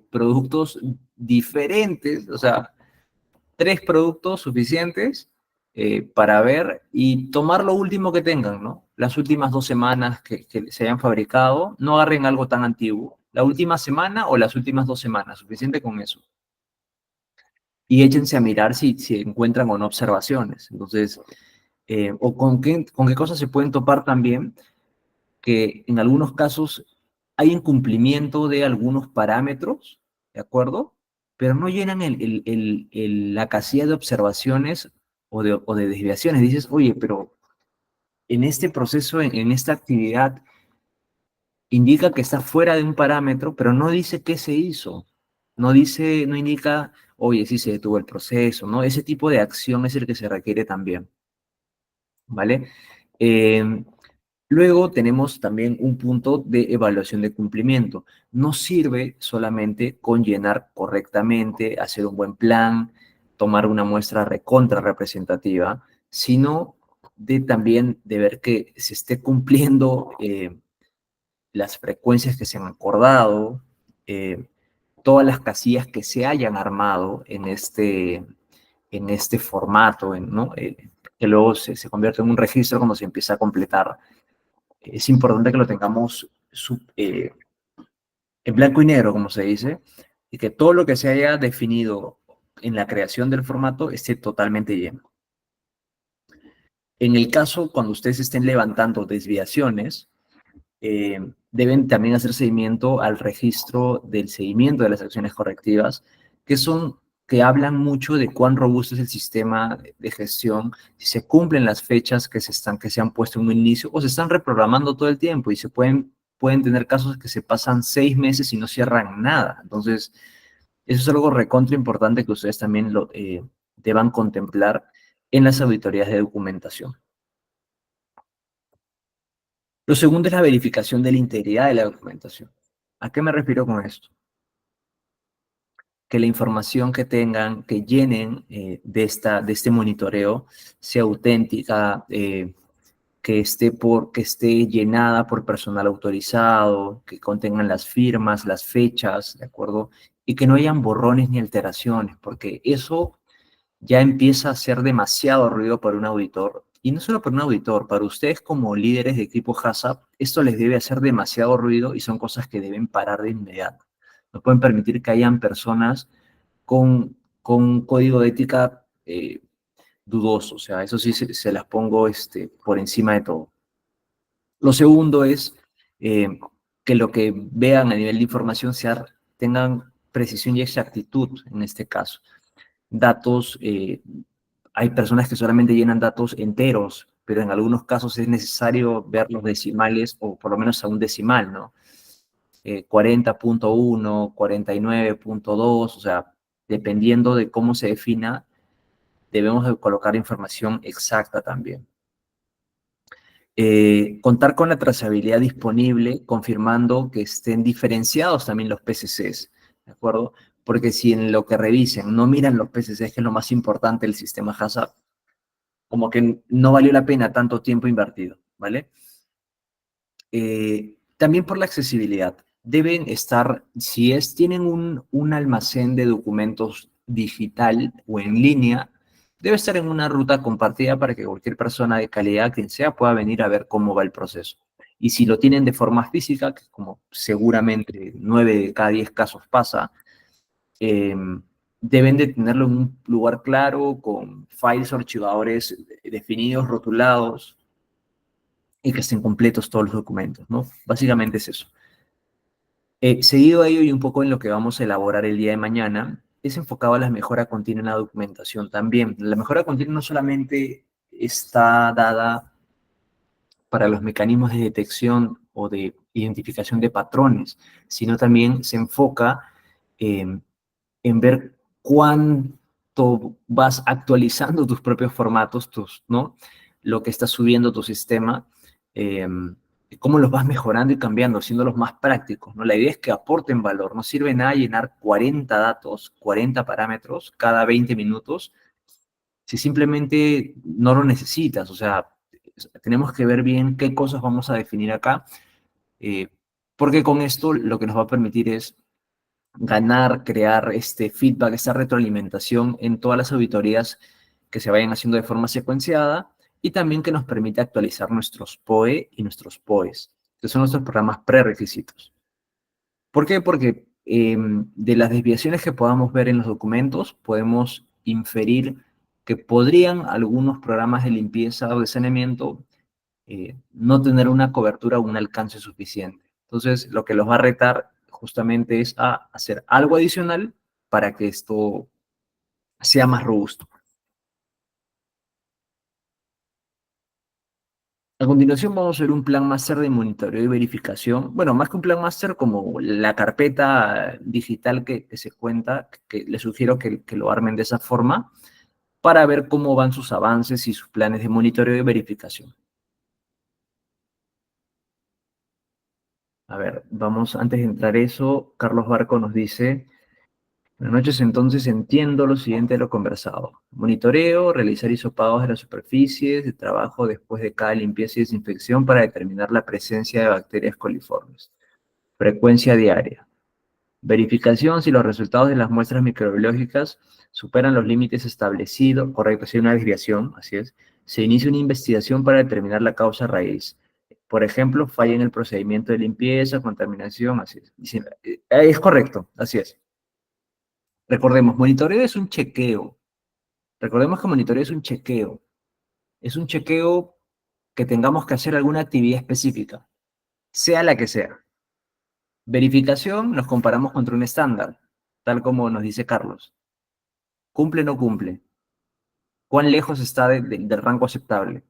productos diferentes, o sea, 3 productos suficientes para ver y tomar lo último que tengan, ¿no? Las últimas 2 semanas que se hayan fabricado, no agarren algo tan antiguo. La última semana o las últimas 2 semanas, suficiente con eso. Y échense a mirar si encuentran o no observaciones. Entonces, o con qué cosas se pueden topar también, que en algunos casos hay incumplimiento de algunos parámetros, ¿de acuerdo? Pero no llenan la casilla de observaciones o de desviaciones. Dices, oye, pero en este proceso, en esta actividad, indica que está fuera de un parámetro, pero no dice qué se hizo. No dice, no indica, oye, sí se detuvo el proceso, ¿no? Ese tipo de acción es el que se requiere también, ¿vale? Eh, Luego tenemos también un punto de evaluación de cumplimiento. No sirve solamente con llenar correctamente, hacer un buen plan, tomar una muestra recontra representativa, sino de también de ver que se esté cumpliendo las frecuencias que se han acordado, eh, todas las casillas que se hayan armado en este formato, ¿no? Que luego se convierte en un registro cuando se empieza a completar. Es importante que lo tengamos en blanco y negro, como se dice, y que todo lo que se haya definido en la creación del formato esté totalmente lleno. En el caso, cuando ustedes estén levantando desviaciones, deben también hacer seguimiento al registro del seguimiento de las acciones correctivas, que son que hablan mucho de cuán robusto es el sistema de gestión, si se cumplen las fechas que se han puesto en un inicio o se están reprogramando todo el tiempo y pueden tener casos que se pasan 6 meses y no cierran nada. Entonces, eso es algo recontra importante que ustedes también deban contemplar en las auditorías de documentación. Lo segundo es la verificación de la integridad de la documentación. ¿A qué me refiero con esto? Que la información que tengan, que llenen de este monitoreo sea auténtica, que esté llenada por personal autorizado, que contengan las firmas, las fechas, ¿de acuerdo? Y que no hayan borrones ni alteraciones, porque eso ya empieza a hacer demasiado ruido para un auditor. Y no solo para un auditor, para ustedes como líderes de equipo HACCP, esto les debe hacer demasiado ruido y son cosas que deben parar de inmediato. No pueden permitir que hayan personas con un código de ética dudoso. O sea, eso sí se las pongo por encima de todo. Lo segundo es que lo que vean a nivel de información tengan precisión y exactitud en este caso. Datos, hay personas que solamente llenan datos enteros, pero en algunos casos es necesario ver los decimales o por lo menos a un decimal, ¿no? 40.1, 49.2, o sea, dependiendo de cómo se defina, debemos de colocar información exacta también. Contar con la trazabilidad disponible, confirmando que estén diferenciados también los PCCs, ¿de acuerdo? Porque si en lo que revisen no miran los PCCs, que es lo más importante del sistema HACCP, como que no valió la pena tanto tiempo invertido, ¿vale? También por la accesibilidad. Deben estar, tienen un almacén de documentos digital o en línea, debe estar en una ruta compartida para que cualquier persona de calidad, quien sea, pueda venir a ver cómo va el proceso. Y si lo tienen de forma física, que como seguramente 9 de cada 10 casos pasa, eh, deben de tenerlo en un lugar claro, con files o archivadores definidos, rotulados, y que estén completos todos los documentos, ¿no? Básicamente es eso. Seguido a ello y un poco en lo que vamos a elaborar el día de mañana, es enfocado a la mejora continua en la documentación también. La mejora continua no solamente está dada para los mecanismos de detección o de identificación de patrones, sino también se enfoca en ver cuánto vas actualizando tus propios formatos, ¿no? Lo que está subiendo tu sistema, eh, cómo los vas mejorando y cambiando, haciéndolos más prácticos, ¿no? La idea es que aporten valor. No sirve nada llenar 40 datos, 40 parámetros cada 20 minutos si simplemente no lo necesitas. O sea, tenemos que ver bien qué cosas vamos a definir acá, eh, porque con esto lo que nos va a permitir es ganar, crear este feedback, esta retroalimentación en todas las auditorías que se vayan haciendo de forma secuenciada y también que nos permite actualizar nuestros POE y nuestros POEs, que son nuestros programas prerequisitos. ¿Por qué? Porque de las desviaciones que podamos ver en los documentos, podemos inferir que podrían algunos programas de limpieza o de saneamiento no tener una cobertura o un alcance suficiente. Entonces, lo que los va a retar justamente es a hacer algo adicional para que esto sea más robusto. A continuación vamos a ver un plan máster de monitoreo y verificación. Bueno, más que un plan máster, como la carpeta digital que se cuenta, que les sugiero que lo armen de esa forma para ver cómo van sus avances y sus planes de monitoreo y verificación. A ver, vamos, antes de entrar eso, Carlos Barco nos dice: buenas noches, entonces entiendo lo siguiente de lo conversado. Monitoreo, realizar hisopados de las superficies de trabajo después de cada limpieza y desinfección para determinar la presencia de bacterias coliformes. Frecuencia diaria. Verificación si los resultados de las muestras microbiológicas superan los límites establecidos. Correcto, si hay una desviación, así es. Se inicia una investigación para determinar la causa raíz. Por ejemplo, falla en el procedimiento de limpieza, contaminación, así es. Es correcto, así es. Recordemos, monitoreo es un chequeo. Recordemos que monitoreo es un chequeo. Es un chequeo que tengamos que hacer alguna actividad específica, sea la que sea. Verificación, nos comparamos contra un estándar, tal como nos dice Carlos. ¿Cumple o no cumple? ¿Cuán lejos está del rango aceptable?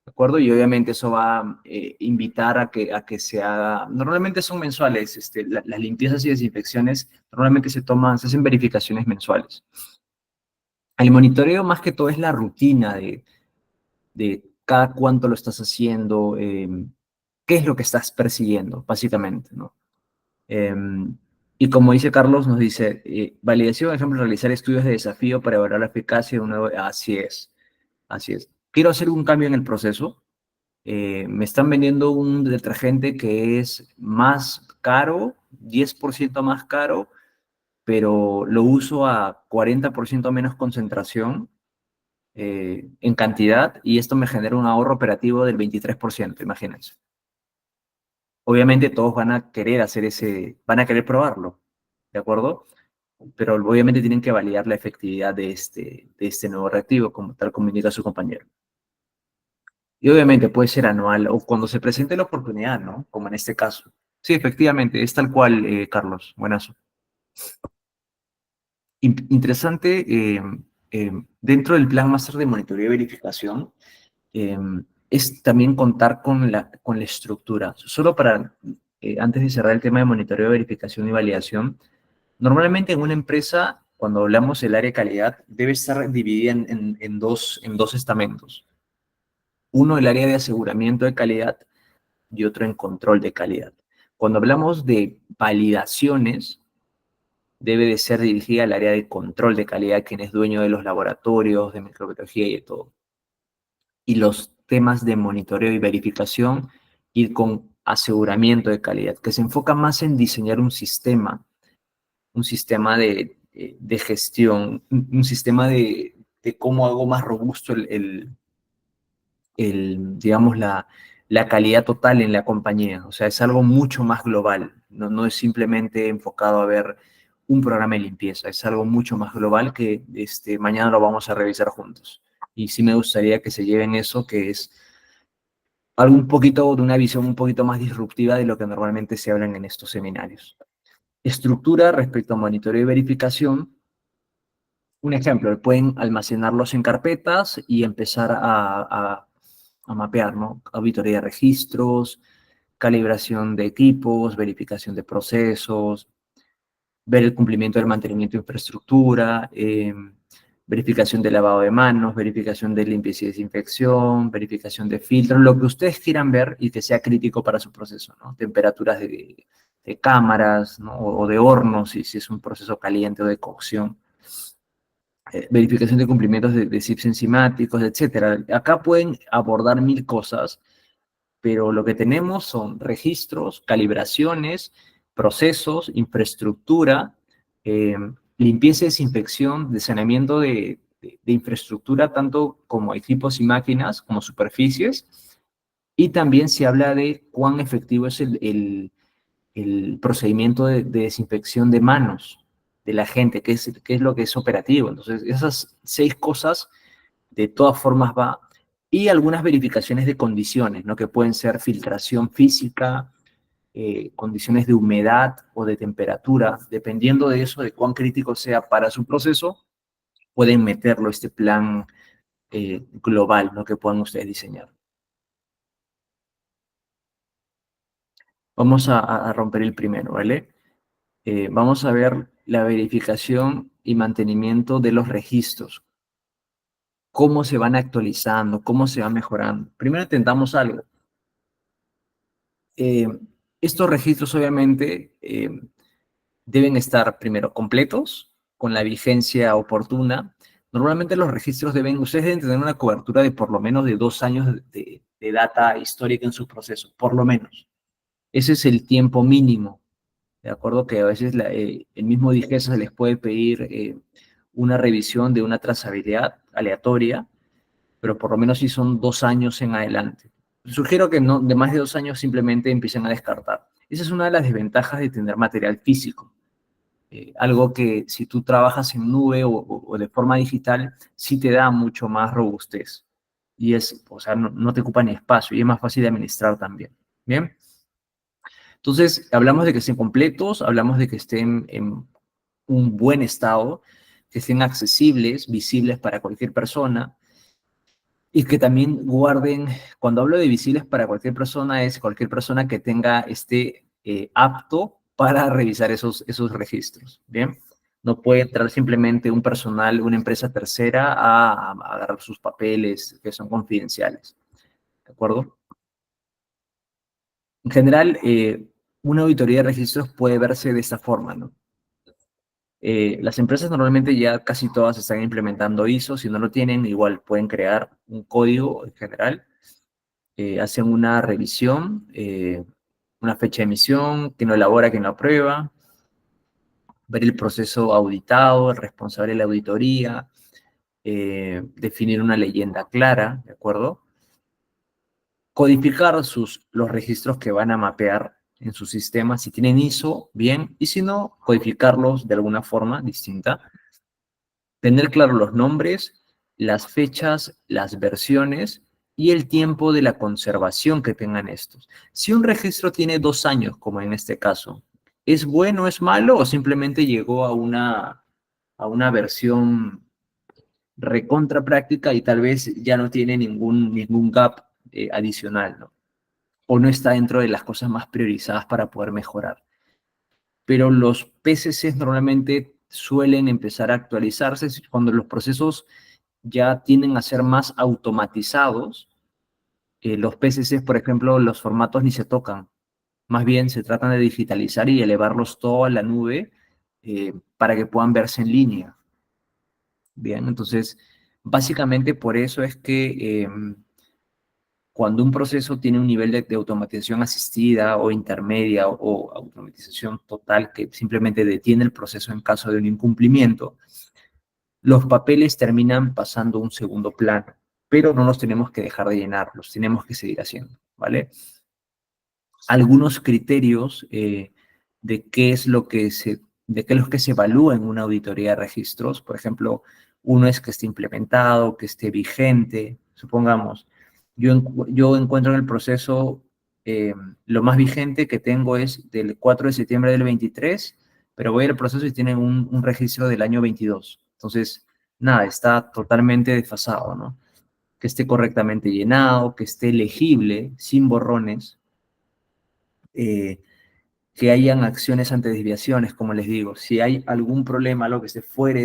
¿De acuerdo? Y obviamente eso va a invitar a que se haga, normalmente son mensuales, las limpiezas y desinfecciones normalmente se hacen verificaciones mensuales. El monitoreo más que todo es la rutina de cada cuánto lo estás haciendo, qué es lo que estás persiguiendo, básicamente, ¿no? Eh, y como dice Carlos, nos dice, validación, por ejemplo, realizar estudios de desafío para evaluar la eficacia de un nuevo. Así es, así es. Quiero hacer un cambio en el proceso. Me están vendiendo un detergente que es más caro, 10% más caro, pero lo uso a 40% menos concentración en cantidad, y esto me genera un ahorro operativo del 23%, imagínense. Obviamente todos van a querer van a querer probarlo, ¿de acuerdo? Pero obviamente tienen que validar la efectividad de este nuevo reactivo, como tal como indica su compañero. Y obviamente puede ser anual o cuando se presente la oportunidad, ¿no? Como en este caso. Sí, efectivamente, es tal cual, Carlos. Buenazo. Interesante, dentro del plan máster de monitoreo y verificación, eh, es también contar con la estructura. Solo para, antes de cerrar el tema de monitoreo, verificación y validación, normalmente en una empresa, cuando hablamos del área de calidad, debe estar dividida en dos estamentos. Uno, el área de aseguramiento de calidad, y otro en control de calidad. Cuando hablamos de validaciones, debe de ser dirigida al área de control de calidad, quien es dueño de los laboratorios, de microbiología y de todo. Y los temas de monitoreo y verificación, ir con aseguramiento de calidad, que se enfoca más en diseñar un sistema de gestión, un sistema de cómo hago más robusto digamos, la calidad total en la compañía. O sea, es algo mucho más global. No es simplemente enfocado a ver un programa de limpieza, es algo mucho más global que mañana lo vamos a revisar juntos. Y sí me gustaría que se lleven eso, que es algo un poquito de una visión un poquito más disruptiva de lo que normalmente se hablan en estos seminarios. Estructura respecto a monitoreo y verificación. Un ejemplo, pueden almacenarlos en carpetas y empezar a mapear, ¿no? Auditoría de registros, calibración de equipos, verificación de procesos, ver el cumplimiento del mantenimiento de infraestructura, verificación de lavado de manos, verificación de limpieza y desinfección, verificación de filtros, lo que ustedes quieran ver y que sea crítico para su proceso, ¿no? Temperaturas de cámaras, ¿no? O de hornos, si es un proceso caliente o de cocción. Verificación de cumplimientos de SIPs enzimáticos, etcétera. Acá pueden abordar mil cosas, pero lo que tenemos son registros, calibraciones, procesos, infraestructura, eh, limpieza y desinfección, de saneamiento de infraestructura, tanto como equipos y máquinas, como superficies, y también se habla de cuán efectivo es el procedimiento de desinfección de manos de la gente, qué es lo que es operativo. Entonces, esas 6 cosas de todas formas va, y algunas verificaciones de condiciones, ¿no? Que pueden ser filtración física, condiciones de humedad o de temperatura, dependiendo de eso, de cuán crítico sea para su proceso, pueden meterlo este plan global, ¿no? Que puedan ustedes diseñar. Vamos a romper el primero, ¿vale? Vamos a ver la verificación y mantenimiento de los registros, cómo se van actualizando, cómo se van mejorando. Primero intentamos algo. Eh, Estos registros obviamente deben estar primero completos, con la vigencia oportuna. Normalmente los registros ustedes deben tener una cobertura de por lo menos de 2 años de data histórica en sus procesos, por lo menos. Ese es el tiempo mínimo. De acuerdo que a veces el mismo DIGESA se les puede pedir una revisión de una trazabilidad aleatoria, pero por lo menos si son 2 años en adelante. Sugiero que no, de más de 2 años simplemente empiecen a descartar. Esa es una de las desventajas de tener material físico. Algo que si tú trabajas en nube o de forma digital, sí te da mucho más robustez. Y o sea, no te ocupa ni espacio y es más fácil de administrar también. Bien. Entonces, hablamos de que estén completos, hablamos de que estén en un buen estado, que estén accesibles, visibles para cualquier persona y que también guarden, cuando hablo de visibles para cualquier persona, es cualquier persona que esté apto para revisar esos registros, ¿bien? No puede entrar simplemente un personal, una empresa tercera a agarrar sus papeles que son confidenciales, ¿de acuerdo? En general, una auditoría de registros puede verse de esta forma, ¿no? Las empresas normalmente ya casi todas están implementando ISO, si no lo tienen, igual pueden crear un código en general, hacen una revisión, una fecha de emisión, quién lo elabora, quién lo aprueba, ver el proceso auditado, el responsable de la auditoría, definir una leyenda clara, ¿de acuerdo? Codificar los registros que van a mapear en su sistema, si tienen ISO, bien, y si no, codificarlos de alguna forma distinta. Tener claro los nombres, las fechas, las versiones y el tiempo de la conservación que tengan estos. Si un registro tiene 2 años, como en este caso, ¿es bueno, es malo o simplemente llegó a una versión recontra práctica y tal vez ya no tiene ningún gap adicional, ¿no? O no está dentro de las cosas más priorizadas para poder mejorar? Pero los PCCs normalmente suelen empezar a actualizarse cuando los procesos ya tienden a ser más automatizados. Los PCCs, por ejemplo, los formatos ni se tocan. Más bien se tratan de digitalizar y elevarlos todo a la nube para que puedan verse en línea. Bien, entonces, básicamente por eso es que cuando un proceso tiene un nivel de automatización asistida o intermedia o automatización total que simplemente detiene el proceso en caso de un incumplimiento, los papeles terminan pasando a un segundo plano, pero no los tenemos que dejar de llenar, los tenemos que seguir haciendo, ¿vale? Algunos criterios de qué es lo que se evalúa en una auditoría de registros. Por ejemplo, uno es que esté implementado, que esté vigente. Supongamos, yo encuentro en el proceso lo más vigente que tengo es del 4 de septiembre del 23, pero voy al proceso y tienen un registro del año 22. Entonces, nada, está totalmente desfasado, ¿no? Que esté correctamente llenado, que esté legible, sin borrones, eh, que hayan acciones ante desviaciones, como les digo. Si hay algún problema, algo que esté fuera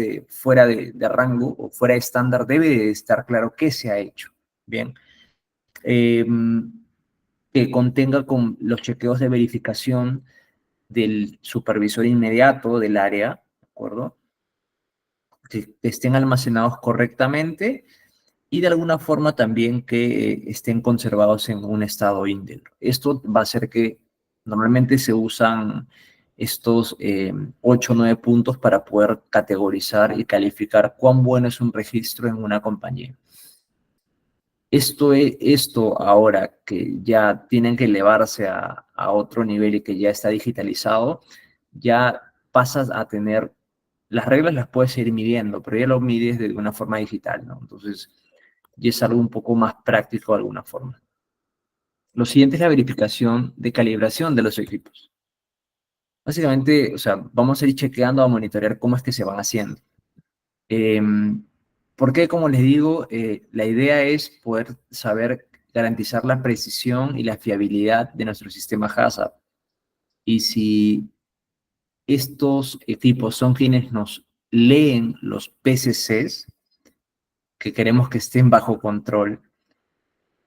de rango o fuera de estándar, debe de estar claro qué se ha hecho. Bien. Eh, que contenga con los chequeos de verificación del supervisor inmediato del área, ¿de acuerdo? Que estén almacenados correctamente y de alguna forma también que estén conservados en un estado íntegro. Esto va a hacer que normalmente se usan estos 8 o 9 puntos para poder categorizar y calificar cuán bueno es un registro en una compañía. Esto ahora que ya tienen que elevarse a otro nivel y que ya está digitalizado, ya pasas a tener, las reglas las puedes ir midiendo, pero ya lo mides de una forma digital, ¿no? Entonces, y es algo un poco más práctico de alguna forma. Lo siguiente es la verificación de calibración de los equipos. Básicamente, o sea, vamos a ir chequeando, a monitorear cómo es que se van haciendo. Eh, Porque, como les digo, la idea es poder saber garantizar la precisión y la fiabilidad de nuestro sistema HACCP. Y si estos equipos son quienes nos leen los PCCs, que queremos que estén bajo control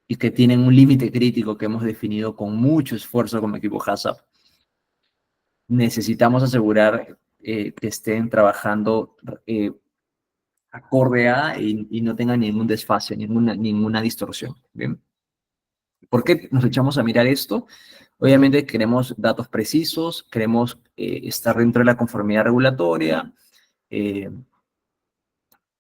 y que tienen un límite crítico que hemos definido con mucho esfuerzo como equipo HACCP, necesitamos asegurar que estén trabajando acorde a y no tengan ningún desfase, ninguna distorsión. ¿Bien? ¿Por qué nos echamos a mirar esto? Obviamente queremos datos precisos, queremos estar dentro de la conformidad regulatoria, eh,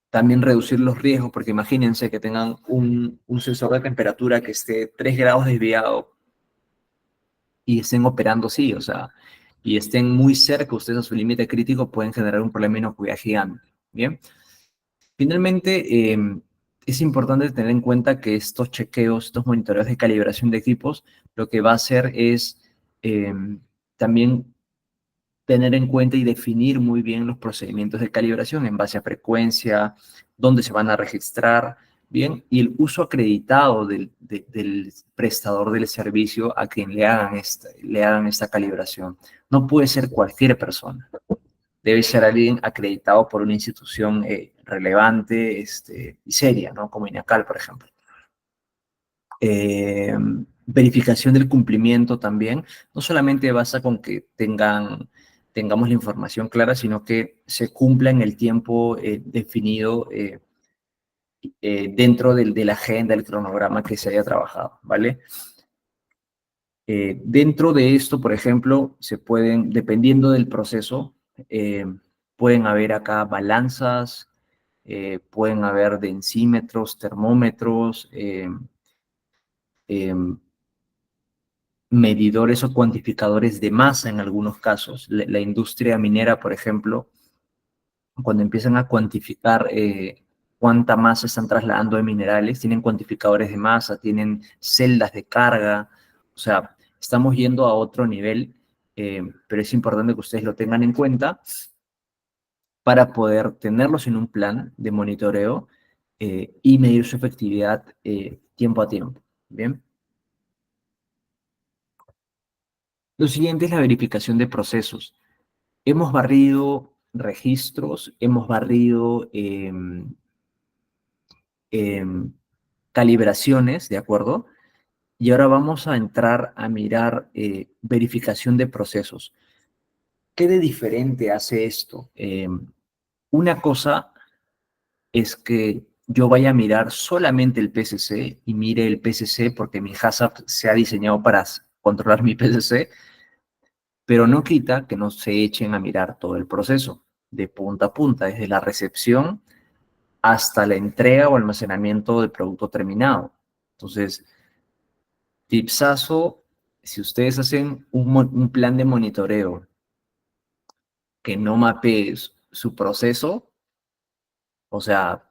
también reducir los riesgos, porque imagínense que tengan un sensor de temperatura que esté 3 grados desviado y estén operando así, o sea, y estén muy cerca ustedes a su límite crítico, pueden generar un problema de inocuidad gigante. Bien. Finalmente, es importante tener en cuenta que estos chequeos, estos monitoreos de calibración de equipos, lo que va a hacer es eh, también tener en cuenta y definir muy bien los procedimientos de calibración en base a frecuencia, dónde se van a registrar, bien, y el uso acreditado del prestador del servicio a quien le hagan esta calibración. No puede ser cualquier persona. Debe ser alguien acreditado por una institución relevante y seria, ¿no? Como INACAL, por ejemplo. Verificación del cumplimiento también. No solamente basta con que tengamos la información clara, sino que se cumpla en el tiempo definido dentro de la agenda, del cronograma que se haya trabajado, ¿vale? Dentro de esto, por ejemplo, se pueden, dependiendo del proceso, pueden haber acá balanzas, pueden haber densímetros, termómetros, medidores o cuantificadores de masa en algunos casos. La industria minera, por ejemplo, cuando empiezan a cuantificar cuánta masa están trasladando de minerales, tienen cuantificadores de masa, tienen celdas de carga, o sea, estamos yendo a otro nivel, pero es importante que ustedes lo tengan en cuenta para poder tenerlos en un plan de monitoreo y medir su efectividad tiempo a tiempo. ¿Bien? Lo siguiente es la verificación de procesos. Hemos barrido registros, hemos barrido calibraciones, ¿de acuerdo? Y ahora vamos a entrar a mirar verificación de procesos. ¿Qué de diferente hace esto? Una cosa es que yo vaya a mirar solamente el PCC y mire el PCC porque mi HACCP se ha diseñado para controlar mi PCC, pero no quita que no se echen a mirar todo el proceso de punta a punta, desde la recepción hasta la entrega o almacenamiento del producto terminado. Entonces, tipsazo, si ustedes hacen un plan de monitoreo que no mapee su proceso, o sea,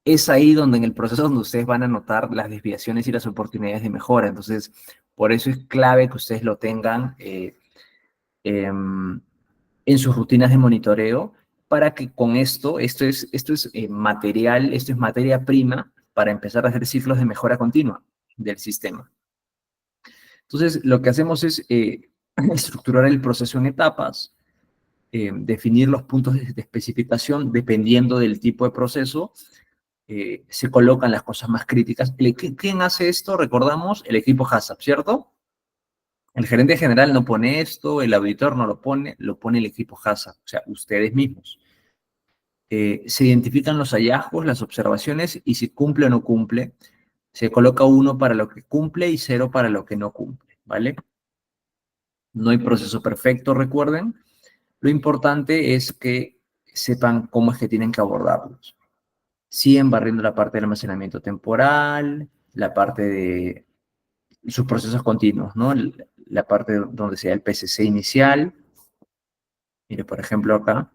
es ahí donde en el proceso donde ustedes van a notar las desviaciones y las oportunidades de mejora. Entonces, por eso es clave que ustedes lo tengan en sus rutinas de monitoreo para que con esto es material, esto es materia prima para empezar a hacer ciclos de mejora continua del sistema. Entonces, lo que hacemos es estructurar el proceso en etapas, definir los puntos de especificación dependiendo del tipo de proceso, se colocan las cosas más críticas. ¿Quién hace esto? Recordamos, el equipo HACCP, ¿cierto? El gerente general no pone esto, el auditor no lo pone el equipo HACCP, o sea, ustedes mismos. Se identifican los hallazgos, las observaciones, y si cumple o no cumple, se coloca 1 para lo que cumple y 0 para lo que no cumple, ¿vale? No hay proceso perfecto, recuerden. Lo importante es que sepan cómo es que tienen que abordarlos. Siguen barriendo la parte del almacenamiento temporal, la parte de sus procesos continuos, ¿no? La parte donde sea el PCC inicial. Mire, por ejemplo, acá,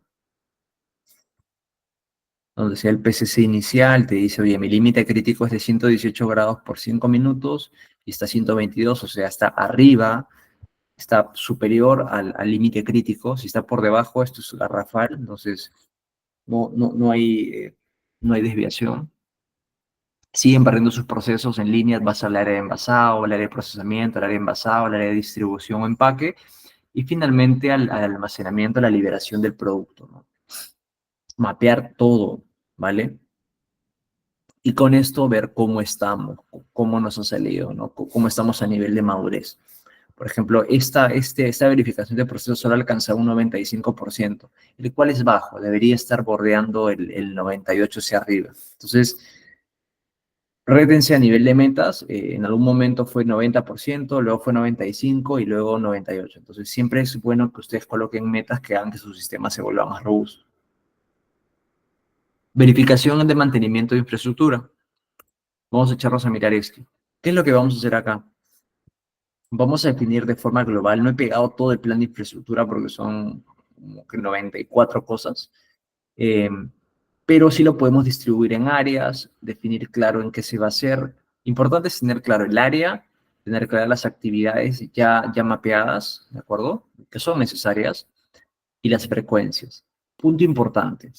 donde sea el PCC inicial, te dice, oye, mi límite crítico es de 118 grados por 5 minutos y está a 122, o sea, está arriba, está superior al límite crítico. Si está por debajo, esto es garrafal, entonces no hay desviación. siguen barriendo sus procesos en línea, vas al área de envasado, al área de procesamiento, al área de envasado, al área de distribución o empaque, y finalmente al almacenamiento, a la liberación del producto, ¿no? Mapear todo, ¿vale? Y con esto ver cómo estamos, cómo nos ha salido, ¿no? Cómo estamos a nivel de madurez. Por ejemplo, esta verificación de proceso solo alcanza un 95%, el cual es bajo, debería estar bordeando el 98% hacia arriba. Entonces, rétense a nivel de metas, en algún momento fue 90%, luego fue 95% y luego 98%. Entonces, siempre es bueno que ustedes coloquen metas que hagan que su sistema se vuelva más robusto. Verificación de mantenimiento de infraestructura. Vamos a echarnos a mirar esto. ¿Qué es lo que vamos a hacer acá? Vamos a definir de forma global. No he pegado todo el plan de infraestructura porque son como que 94 cosas. Eh, pero sí lo podemos distribuir en áreas, definir claro en qué se va a hacer. Importante es tener claro el área, tener claras las actividades ya mapeadas, ¿de acuerdo? Que son necesarias, y las frecuencias. Punto importante.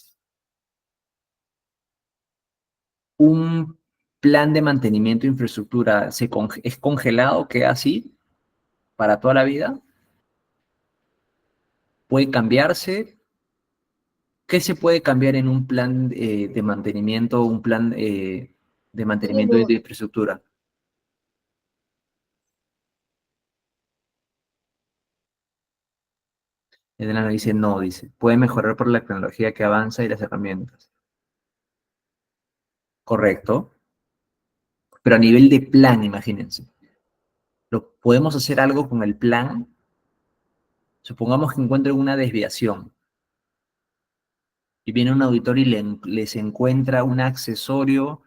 Un plan de mantenimiento de infraestructura es congelado, queda así para toda la vida, puede cambiarse. ¿Qué se puede cambiar en un plan de mantenimiento, un plan de mantenimiento de infraestructura? El dice no, dice, puede mejorar por la tecnología que avanza y las herramientas. Correcto. Pero a nivel de plan, imagínense. Podemos hacer algo con el plan. Supongamos que encuentren una desviación y viene un auditor y les encuentra un accesorio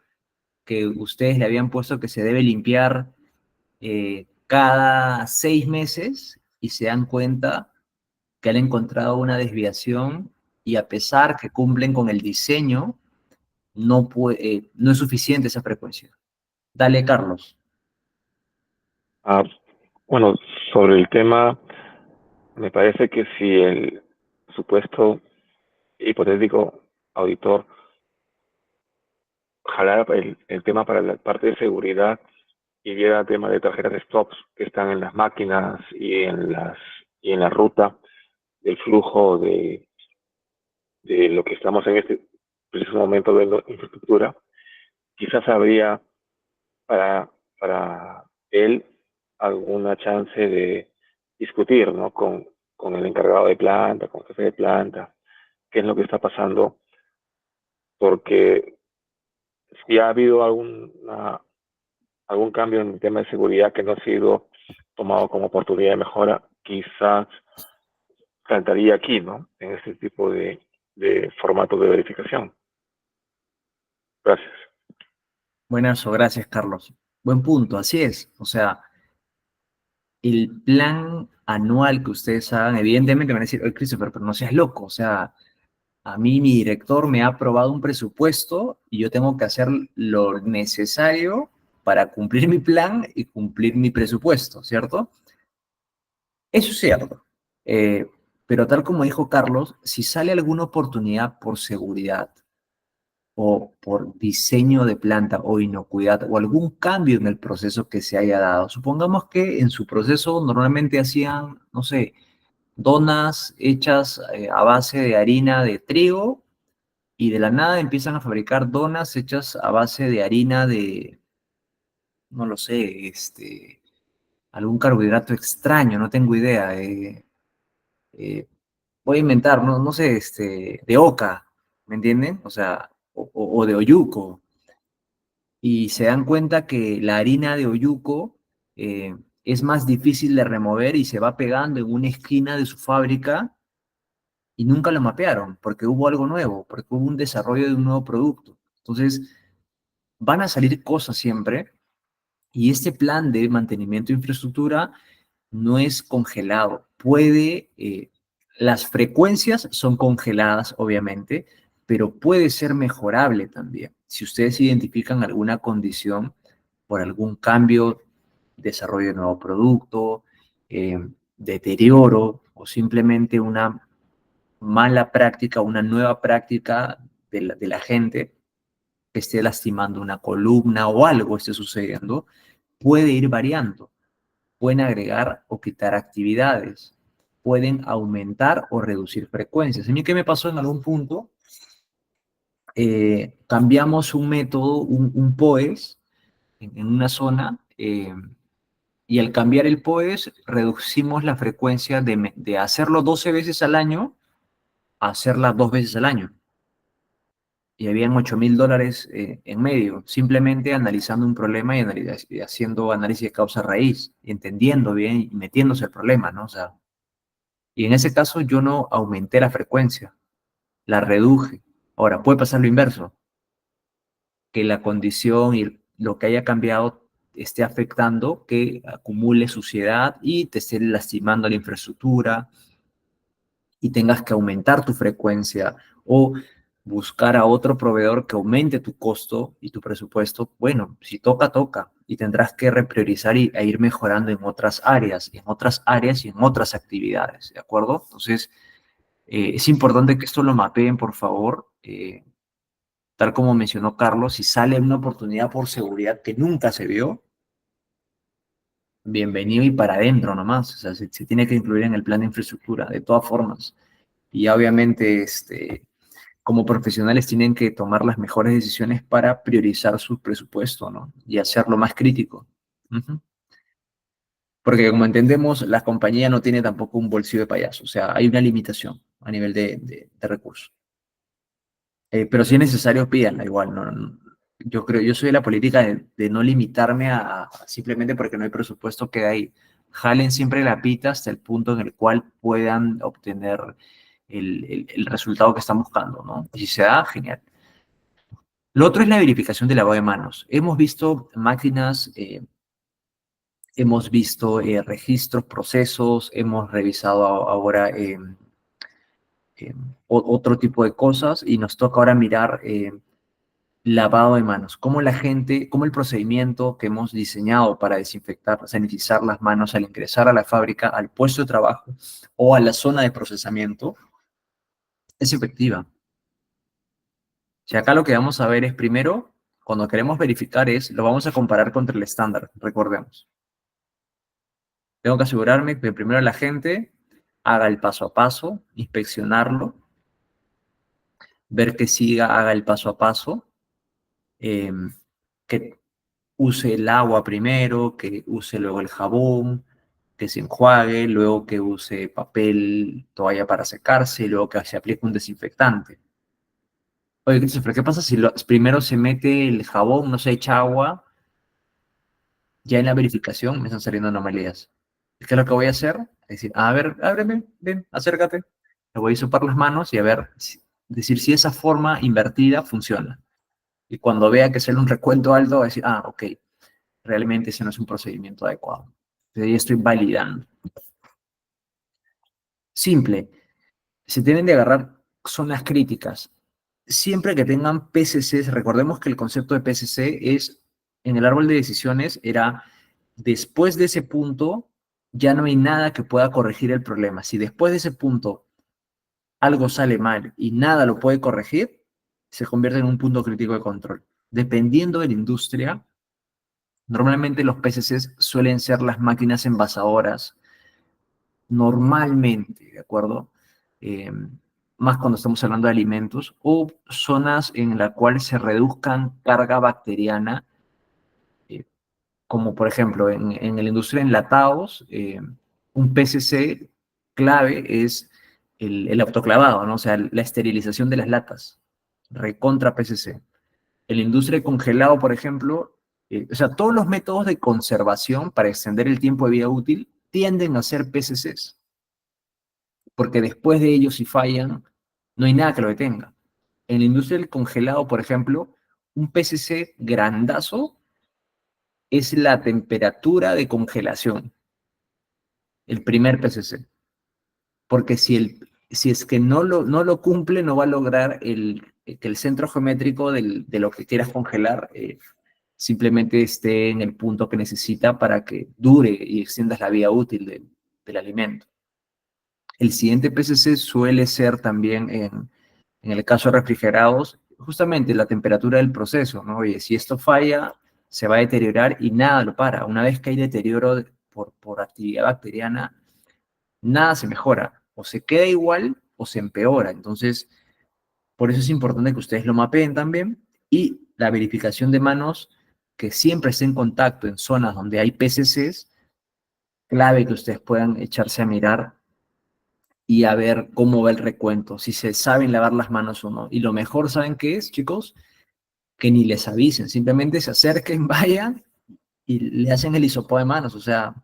que ustedes le habían puesto que se debe limpiar cada 6 meses y se dan cuenta que han encontrado una desviación y a pesar que cumplen con el diseño, no es suficiente esa frecuencia. Dale, Carlos. Ah, bueno, sobre el tema, me parece que si el supuesto hipotético auditor jalara el tema para la parte de seguridad y viera tema de tarjetas de stops que están en las máquinas y en la ruta del flujo de lo que estamos en este preciso momento de la infraestructura, quizás habría para, para él alguna chance de discutir, ¿no? Con el encargado de planta, con el jefe de planta, qué es lo que está pasando, porque si ha habido algún cambio en el tema de seguridad que no ha sido tomado como oportunidad de mejora, quizás saltaría aquí, ¿no? En este tipo de formato de verificación. Gracias. Buenas o gracias, Carlos. Buen punto, así es. O sea, el plan anual que ustedes hagan, evidentemente me van a decir, oye, Christopher, pero no seas loco. O sea, a mí mi director me ha aprobado un presupuesto y yo tengo que hacer lo necesario para cumplir mi plan y cumplir mi presupuesto, ¿cierto? Eso es cierto. Eh, pero tal como dijo Carlos, si sale alguna oportunidad por seguridad o por diseño de planta o inocuidad o algún cambio en el proceso que se haya dado, supongamos que en su proceso normalmente hacían, no sé, donas hechas a base de harina de trigo y de la nada empiezan a fabricar donas hechas a base de harina de, no lo sé, algún carbohidrato extraño, no tengo idea. Eh, Voy a inventar, no sé, de oca, ¿me entienden? O sea, o de oyuco. Y se dan cuenta que la harina de oyuco es más difícil de remover y se va pegando en una esquina de su fábrica y nunca lo mapearon porque hubo algo nuevo, porque hubo un desarrollo de un nuevo producto. Entonces, van a salir cosas siempre y este plan de mantenimiento de infraestructura no es congelado. Las frecuencias son congeladas, obviamente, pero puede ser mejorable también. Si ustedes identifican alguna condición por algún cambio, desarrollo de nuevo producto, deterioro o simplemente una mala práctica, una nueva práctica de la gente, que esté lastimando una columna o algo esté sucediendo, puede ir variando. Pueden agregar o quitar actividades, pueden aumentar o reducir frecuencias. A mí, ¿qué me pasó en algún punto? Cambiamos un método, un POES, en una zona, y al cambiar el POES, reducimos la frecuencia de hacerlo 12 veces al año a hacerla 2 veces al año. Y habían $8,000 en medio, simplemente analizando un problema y haciendo análisis de causa-raíz, entendiendo bien y metiéndose el problema, ¿no? O sea, y en ese caso yo no aumenté la frecuencia, la reduje. Ahora, puede pasar lo inverso, que la condición y lo que haya cambiado esté afectando que acumule suciedad y te esté lastimando la infraestructura y tengas que aumentar tu frecuencia o buscar a otro proveedor que aumente tu costo y tu presupuesto. Bueno, si toca, toca y tendrás que repriorizar e ir mejorando en otras áreas, y en otras áreas y en otras actividades, ¿de acuerdo? Entonces, es importante que esto lo mapeen, por favor. Tal como mencionó Carlos, si sale una oportunidad por seguridad que nunca se vio, bienvenido y para adentro nomás. O sea, se tiene que incluir en el plan de infraestructura, de todas formas. Y obviamente, como profesionales tienen que tomar las mejores decisiones para priorizar su presupuesto, ¿no? Y hacerlo más crítico. Ujú. Porque como entendemos, la compañía no tiene tampoco un bolsillo de payaso. O sea, hay una limitación a nivel de recursos. Pero si es necesario, pídanla igual. Yo creo, yo soy de la política de no limitarme a simplemente porque no hay presupuesto que ahí. Jalen siempre la pita hasta el punto en el cual puedan obtener el resultado que están buscando, ¿no? Y si se da, genial. Lo otro es la verificación de lavado de manos. Hemos visto máquinas, hemos visto registros, procesos, hemos revisado ahora otro tipo de cosas y nos toca ahora mirar lavado de manos, cómo la gente, cómo el procedimiento que hemos diseñado para desinfectar, sanitizar las manos al ingresar a la fábrica, al puesto de trabajo o a la zona de procesamiento es efectiva. Si acá lo que vamos a ver es primero, cuando queremos verificar lo vamos a comparar contra el estándar, recordemos. Tengo que asegurarme que primero la gente haga el paso a paso, inspeccionarlo, ver que siga, haga el paso a paso, eh, que use el agua primero, que use luego el jabón, que se enjuague, luego que use papel, toalla para secarse, y luego que se aplique un desinfectante. Oye, Christopher, ¿qué pasa si primero se mete el jabón, no se echa agua? Ya en la verificación me están saliendo anomalías. ¿Qué es lo que voy a hacer? Es decir, a ver, ábreme, ven, acércate. Le voy a sopar las manos y a ver, decir si esa forma invertida funciona. Y cuando vea que sale un recuento alto, va a decir, ah, ok, realmente ese no es un procedimiento adecuado. Entonces ahí estoy validando. Simple, se deben de agarrar zonas críticas. Siempre que tengan PCCs, recordemos que el concepto de PCC es, en el árbol de decisiones, era después de ese punto, ya no hay nada que pueda corregir el problema. Si después de ese punto algo sale mal y nada lo puede corregir, se convierte en un punto crítico de control. Dependiendo de la industria, normalmente los PCCs suelen ser las máquinas envasadoras, normalmente, ¿de acuerdo? Más cuando estamos hablando de alimentos, o zonas en las cuales se reduzcan carga bacteriana, eh, como por ejemplo en la industria de enlatados, un PCC clave es el autoclavado, ¿no? O sea, la esterilización de las latas, recontra PCC. En la industria de congelado, por ejemplo, o sea, todos los métodos de conservación para extender el tiempo de vida útil tienden a ser PCCs, porque después de ellos, si fallan, no hay nada que lo detenga. En la industria del congelado, por ejemplo, un PCC grandazo es la temperatura de congelación, el primer PCC. Porque si es que no lo cumple, no va a lograr que el centro geométrico de lo que quieras congelar simplemente esté en el punto que necesita para que dure y extiendas la vida útil del alimento. El siguiente PCC suele ser también, en el caso de refrigerados, justamente la temperatura del proceso, ¿no? Oye, si esto falla, se va a deteriorar y nada lo para. Una vez que hay deterioro por actividad bacteriana, nada se mejora. O se queda igual o se empeora. Entonces, por eso es importante que ustedes lo mapeen también. Y la verificación de manos, que siempre esté en contacto en zonas donde hay PCCs, clave que ustedes puedan echarse a mirar y a ver cómo va el recuento, si se saben lavar las manos o no. Y lo mejor, ¿saben qué es, chicos? Que ni les avisen, simplemente se acerquen, vayan y le hacen el hisopado de manos. O sea,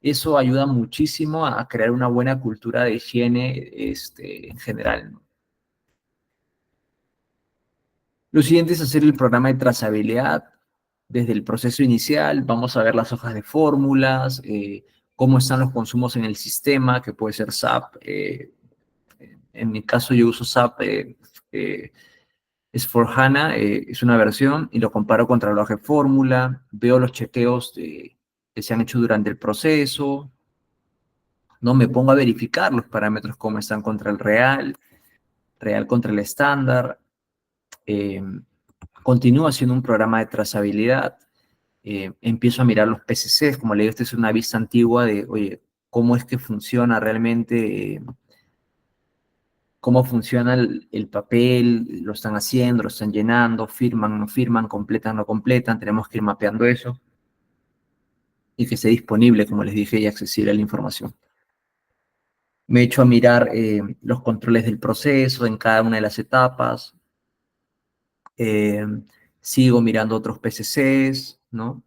eso ayuda muchísimo a crear una buena cultura de higiene en general, ¿no? Lo siguiente es hacer el programa de trazabilidad. Desde el proceso inicial vamos a ver las hojas de fórmulas, cómo están los consumos en el sistema, que puede ser SAP. En mi caso yo uso SAP S/4HANA, es una versión, y lo comparo contra la hoja de fórmula, veo los chequeos que se han hecho durante el proceso, ¿no? Me pongo a verificar los parámetros cómo están contra el real contra el estándar. eh, Continúo haciendo un programa de trazabilidad, empiezo a mirar los PCCs, como le digo, esta es una vista antigua de, oye, cómo es que funciona realmente, cómo funciona el papel, lo están haciendo, lo están llenando, firman, no firman, completan, no completan, tenemos que ir mapeando eso y que esté disponible, como les dije, y accesible a la información. Me echo a mirar los controles del proceso en cada una de las etapas, eh, sigo mirando otros PCCs, ¿no?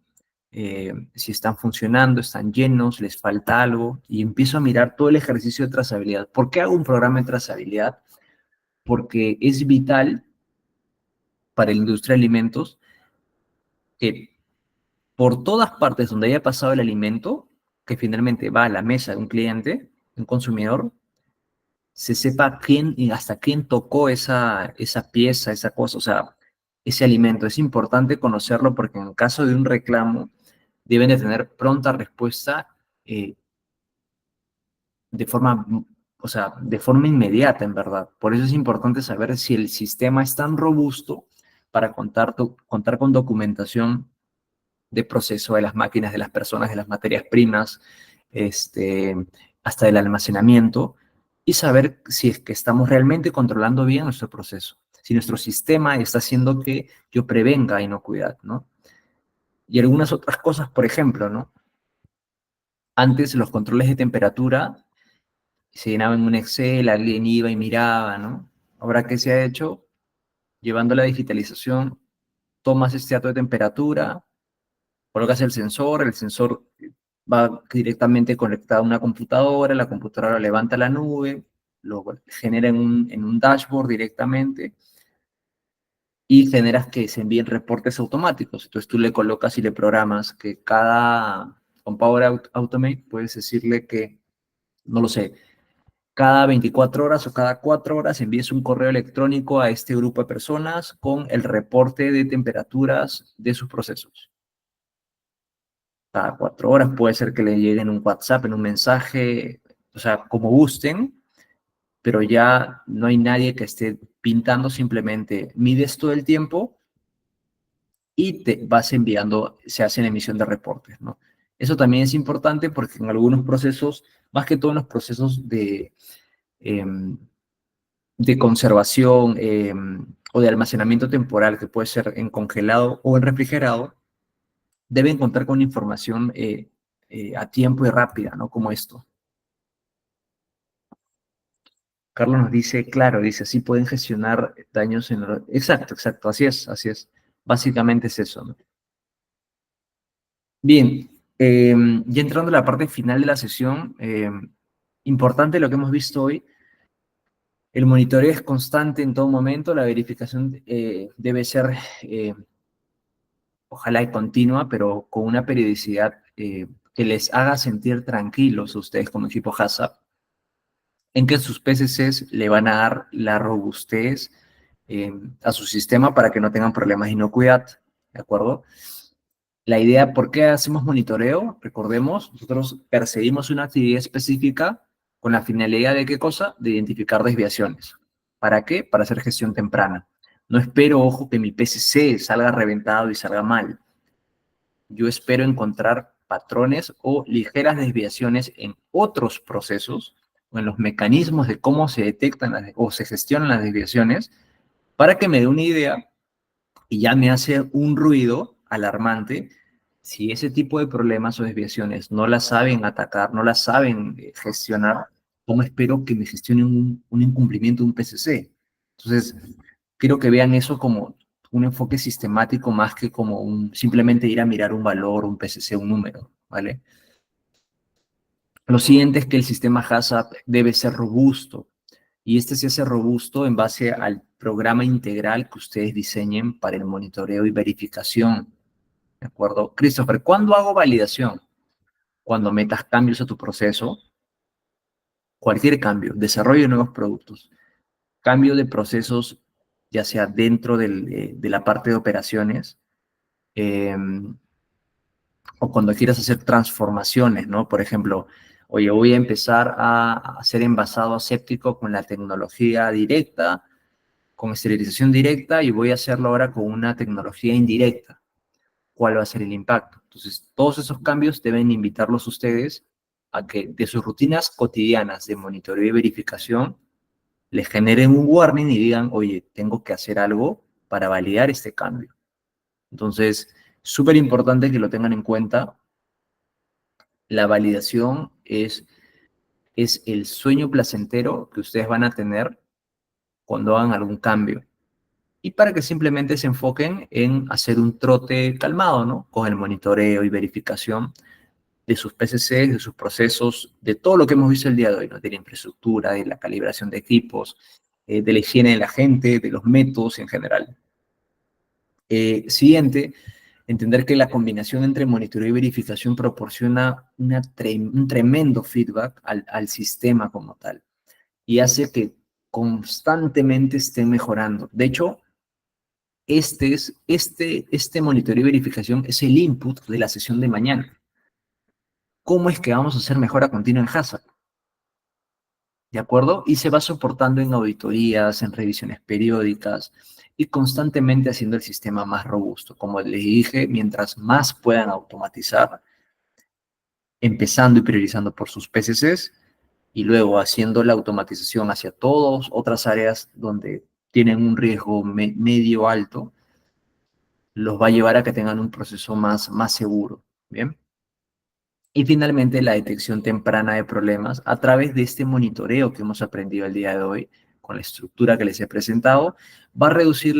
Si están funcionando, están llenos, les falta algo, y empiezo a mirar todo el ejercicio de trazabilidad. ¿Por qué hago un programa de trazabilidad? Porque es vital para la industria de alimentos que por todas partes donde haya pasado el alimento, que finalmente va a la mesa de un cliente, un consumidor, se sepa quién y hasta quién tocó esa pieza, esa cosa, o sea, ese alimento. Es importante conocerlo porque en caso de un reclamo deben de tener pronta respuesta eh, de forma, o sea, de forma inmediata, en verdad. Por eso es importante saber si el sistema es tan robusto para contar con documentación de proceso de las máquinas, de las personas, de las materias primas, este, hasta del almacenamiento, y saber si es que estamos realmente controlando bien nuestro proceso, si nuestro sistema está haciendo que yo prevenga inocuidad, ¿no? Y algunas otras cosas, por ejemplo, ¿no? Antes los controles de temperatura se llenaban en un Excel, alguien iba y miraba, ¿no? Ahora, ¿qué se ha hecho? Llevando la digitalización, tomas este dato de temperatura, colocas el sensor va directamente conectado a una computadora, la computadora lo levanta a la nube, lo genera en un dashboard directamente y generas que se envíen reportes automáticos. Entonces tú le colocas y le programas que con Power Automate puedes decirle que, no lo sé, cada 24 horas o cada 4 horas envíes un correo electrónico a este grupo de personas con el reporte de temperaturas de sus procesos. Cada 4 horas puede ser que le lleguen un WhatsApp, en un mensaje, o sea, como gusten, pero ya no hay nadie que esté pintando, simplemente mides todo el tiempo y te vas enviando, se hacen emisión de reportes, ¿no? Eso también es importante porque en algunos procesos, más que todo en los procesos de conservación o de almacenamiento temporal, que puede ser en congelado o en refrigerado, deben contar con información a tiempo y rápida, ¿no? Como esto. Carlos nos dice, claro, dice, así pueden gestionar daños en... Exacto, exacto, así es, así es. Básicamente es eso, ¿no? Bien, ya entrando a la parte final de la sesión, importante lo que hemos visto hoy, el monitoreo es constante en todo momento, la verificación debe ser, ojalá y continua, pero con una periodicidad que les haga sentir tranquilos a ustedes como equipo HACCP, en que sus PCCs le van a dar la robustez a su sistema para que no tengan problemas de inocuidad, ¿de acuerdo? La idea, ¿por qué hacemos monitoreo? Recordemos, nosotros perseguimos una actividad específica con la finalidad de ¿qué cosa? De identificar desviaciones. ¿Para qué? Para hacer gestión temprana. No espero, ojo, que mi PCC salga reventado y salga mal. Yo espero encontrar patrones o ligeras desviaciones en otros procesos o en los mecanismos de cómo se detectan o se gestionan las desviaciones para que me dé una idea y ya me hace un ruido alarmante si ese tipo de problemas o desviaciones no las saben atacar, no las saben gestionar. ¿Cómo espero que me gestionen un incumplimiento de un PCC? Entonces, quiero que vean eso como un enfoque sistemático más que como simplemente ir a mirar un valor, un PCC, un número, ¿vale? Lo siguiente es que el sistema HACCP debe ser robusto, y este se hace robusto en base al programa integral que ustedes diseñen para el monitoreo y verificación. ¿De acuerdo? Christopher, ¿cuándo hago validación? Cuando metas cambios a tu proceso, cualquier cambio, desarrollo de nuevos productos, cambio de procesos, ya sea dentro de la parte de operaciones, eh, o cuando quieras hacer transformaciones, ¿no? Por ejemplo, oye, voy a empezar a hacer envasado aséptico con la tecnología directa, con esterilización directa, y voy a hacerlo ahora con una tecnología indirecta. ¿Cuál va a ser el impacto? Entonces, todos esos cambios deben invitarlos ustedes a que de sus rutinas cotidianas de monitoreo y verificación les generen un warning y digan, oye, tengo que hacer algo para validar este cambio. Entonces, súper importante que lo tengan en cuenta. La validación es el sueño placentero que ustedes van a tener cuando hagan algún cambio. Y para que simplemente se enfoquen en hacer un trote calmado, ¿no? Con el monitoreo y verificación de sus PCCs, de sus procesos, de todo lo que hemos visto el día de hoy, ¿no? De la infraestructura, de la calibración de equipos, de la higiene de la gente, de los métodos en general. Siguiente, entender que la combinación entre monitoreo y verificación proporciona un tremendo feedback al sistema como tal y hace que constantemente esté mejorando. De hecho, este monitoreo y verificación es el input de la sesión de mañana. ¿Cómo es que vamos a hacer mejora continua en HACCP? ¿De acuerdo? Y se va soportando en auditorías, en revisiones periódicas y constantemente haciendo el sistema más robusto. Como les dije, mientras más puedan automatizar, empezando y priorizando por sus PCCs y luego haciendo la automatización hacia todas otras áreas donde tienen un riesgo medio alto, los va a llevar a que tengan un proceso más seguro. ¿Bien? Y finalmente, la detección temprana de problemas a través de este monitoreo que hemos aprendido el día de hoy, con la estructura que les he presentado, va a reducir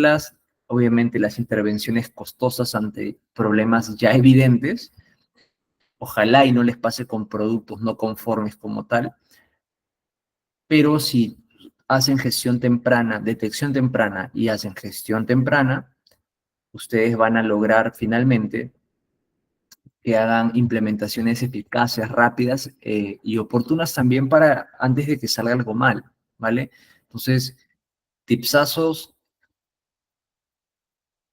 obviamente, las intervenciones costosas ante problemas ya evidentes. Ojalá y no les pase con productos no conformes como tal, pero si hacen gestión temprana, detección temprana y hacen gestión temprana, ustedes van a lograr finalmente que hagan implementaciones eficaces, rápidas y oportunas también para antes de que salga algo mal, ¿vale? Entonces, tipsazos,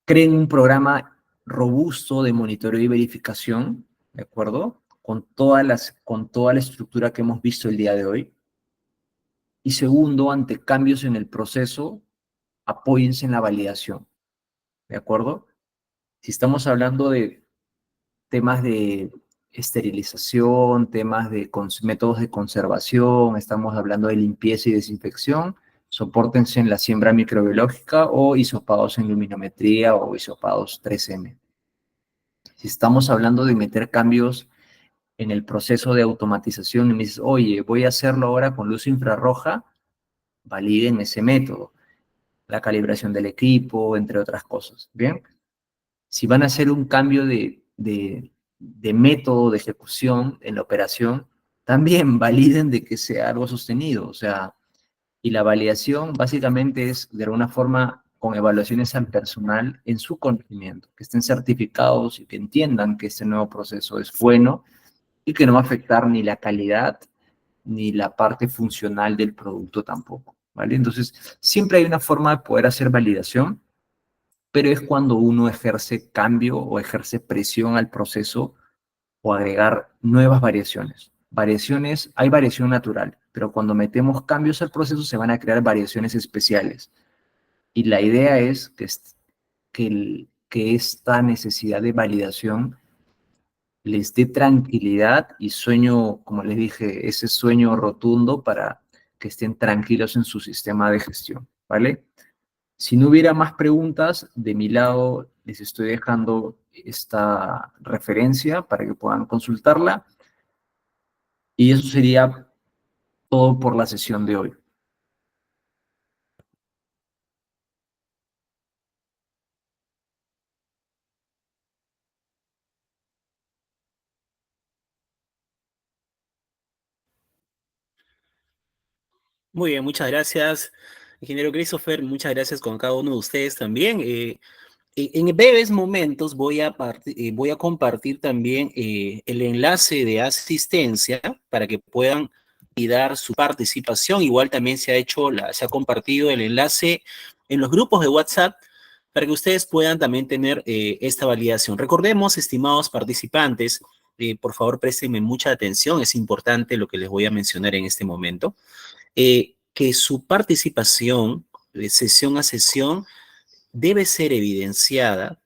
creen un programa robusto de monitoreo y verificación, ¿de acuerdo? Con toda la estructura que hemos visto el día de hoy. Y segundo, ante cambios en el proceso, apóyense en la validación, ¿de acuerdo? Si estamos hablando de temas de esterilización, temas de métodos de conservación, estamos hablando de limpieza y desinfección, sopórtense en la siembra microbiológica o hisopados en luminometría o hisopados 3M. Si estamos hablando de meter cambios en el proceso de automatización y me dices, oye, voy a hacerlo ahora con luz infrarroja, validen ese método, la calibración del equipo, entre otras cosas, ¿bien? Si van a hacer un cambio de método de ejecución en la operación, también validen de que sea algo sostenido. O sea, y la validación básicamente es de alguna forma con evaluaciones al personal en su conocimiento, que estén certificados y que entiendan que este nuevo proceso es bueno y que no va a afectar ni la calidad ni la parte funcional del producto tampoco, ¿vale? Entonces, siempre hay una forma de poder hacer validación, pero es cuando uno ejerce cambio o ejerce presión al proceso o agregar nuevas variaciones. Variaciones, hay variación natural, pero cuando metemos cambios al proceso se van a crear variaciones especiales. Y la idea es que esta necesidad de validación les dé tranquilidad y sueño, como les dije, ese sueño rotundo para que estén tranquilos en su sistema de gestión, ¿vale? Si no hubiera más preguntas, de mi lado les estoy dejando esta referencia para que puedan consultarla. Y eso sería todo por la sesión de hoy. Muy bien, muchas gracias, ingeniero Christopher. Muchas gracias con cada uno de ustedes también. En breves momentos voy a compartir también el enlace de asistencia para que puedan dar su participación. Igual también se ha compartido el enlace en los grupos de WhatsApp para que ustedes puedan también tener esta validación. Recordemos, estimados participantes, por favor préstenme mucha atención, es importante lo que les voy a mencionar en este momento, que su participación de sesión a sesión debe ser evidenciada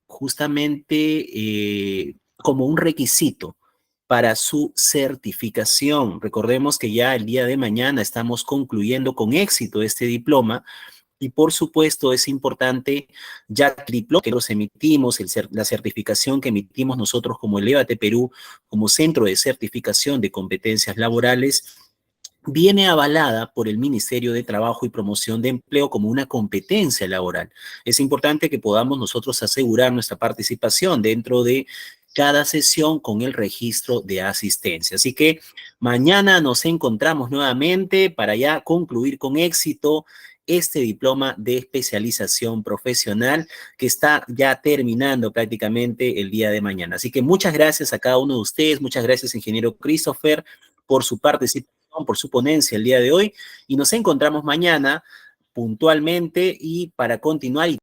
justamente como un requisito para su certificación. Recordemos que ya el día de mañana estamos concluyendo con éxito este diploma y por supuesto es importante ya el diploma que nos emitimos, la certificación que emitimos nosotros como Elévate Perú, como Centro de Certificación de Competencias Laborales, viene avalada por el Ministerio de Trabajo y Promoción de Empleo como una competencia laboral. Es importante que podamos nosotros asegurar nuestra participación dentro de cada sesión con el registro de asistencia. Así que mañana nos encontramos nuevamente para ya concluir con éxito este diploma de especialización profesional que está ya terminando prácticamente el día de mañana. Así que muchas gracias a cada uno de ustedes, muchas gracias, ingeniero Christopher, por su participación, por su ponencia el día de hoy, y nos encontramos mañana puntualmente y para continuar y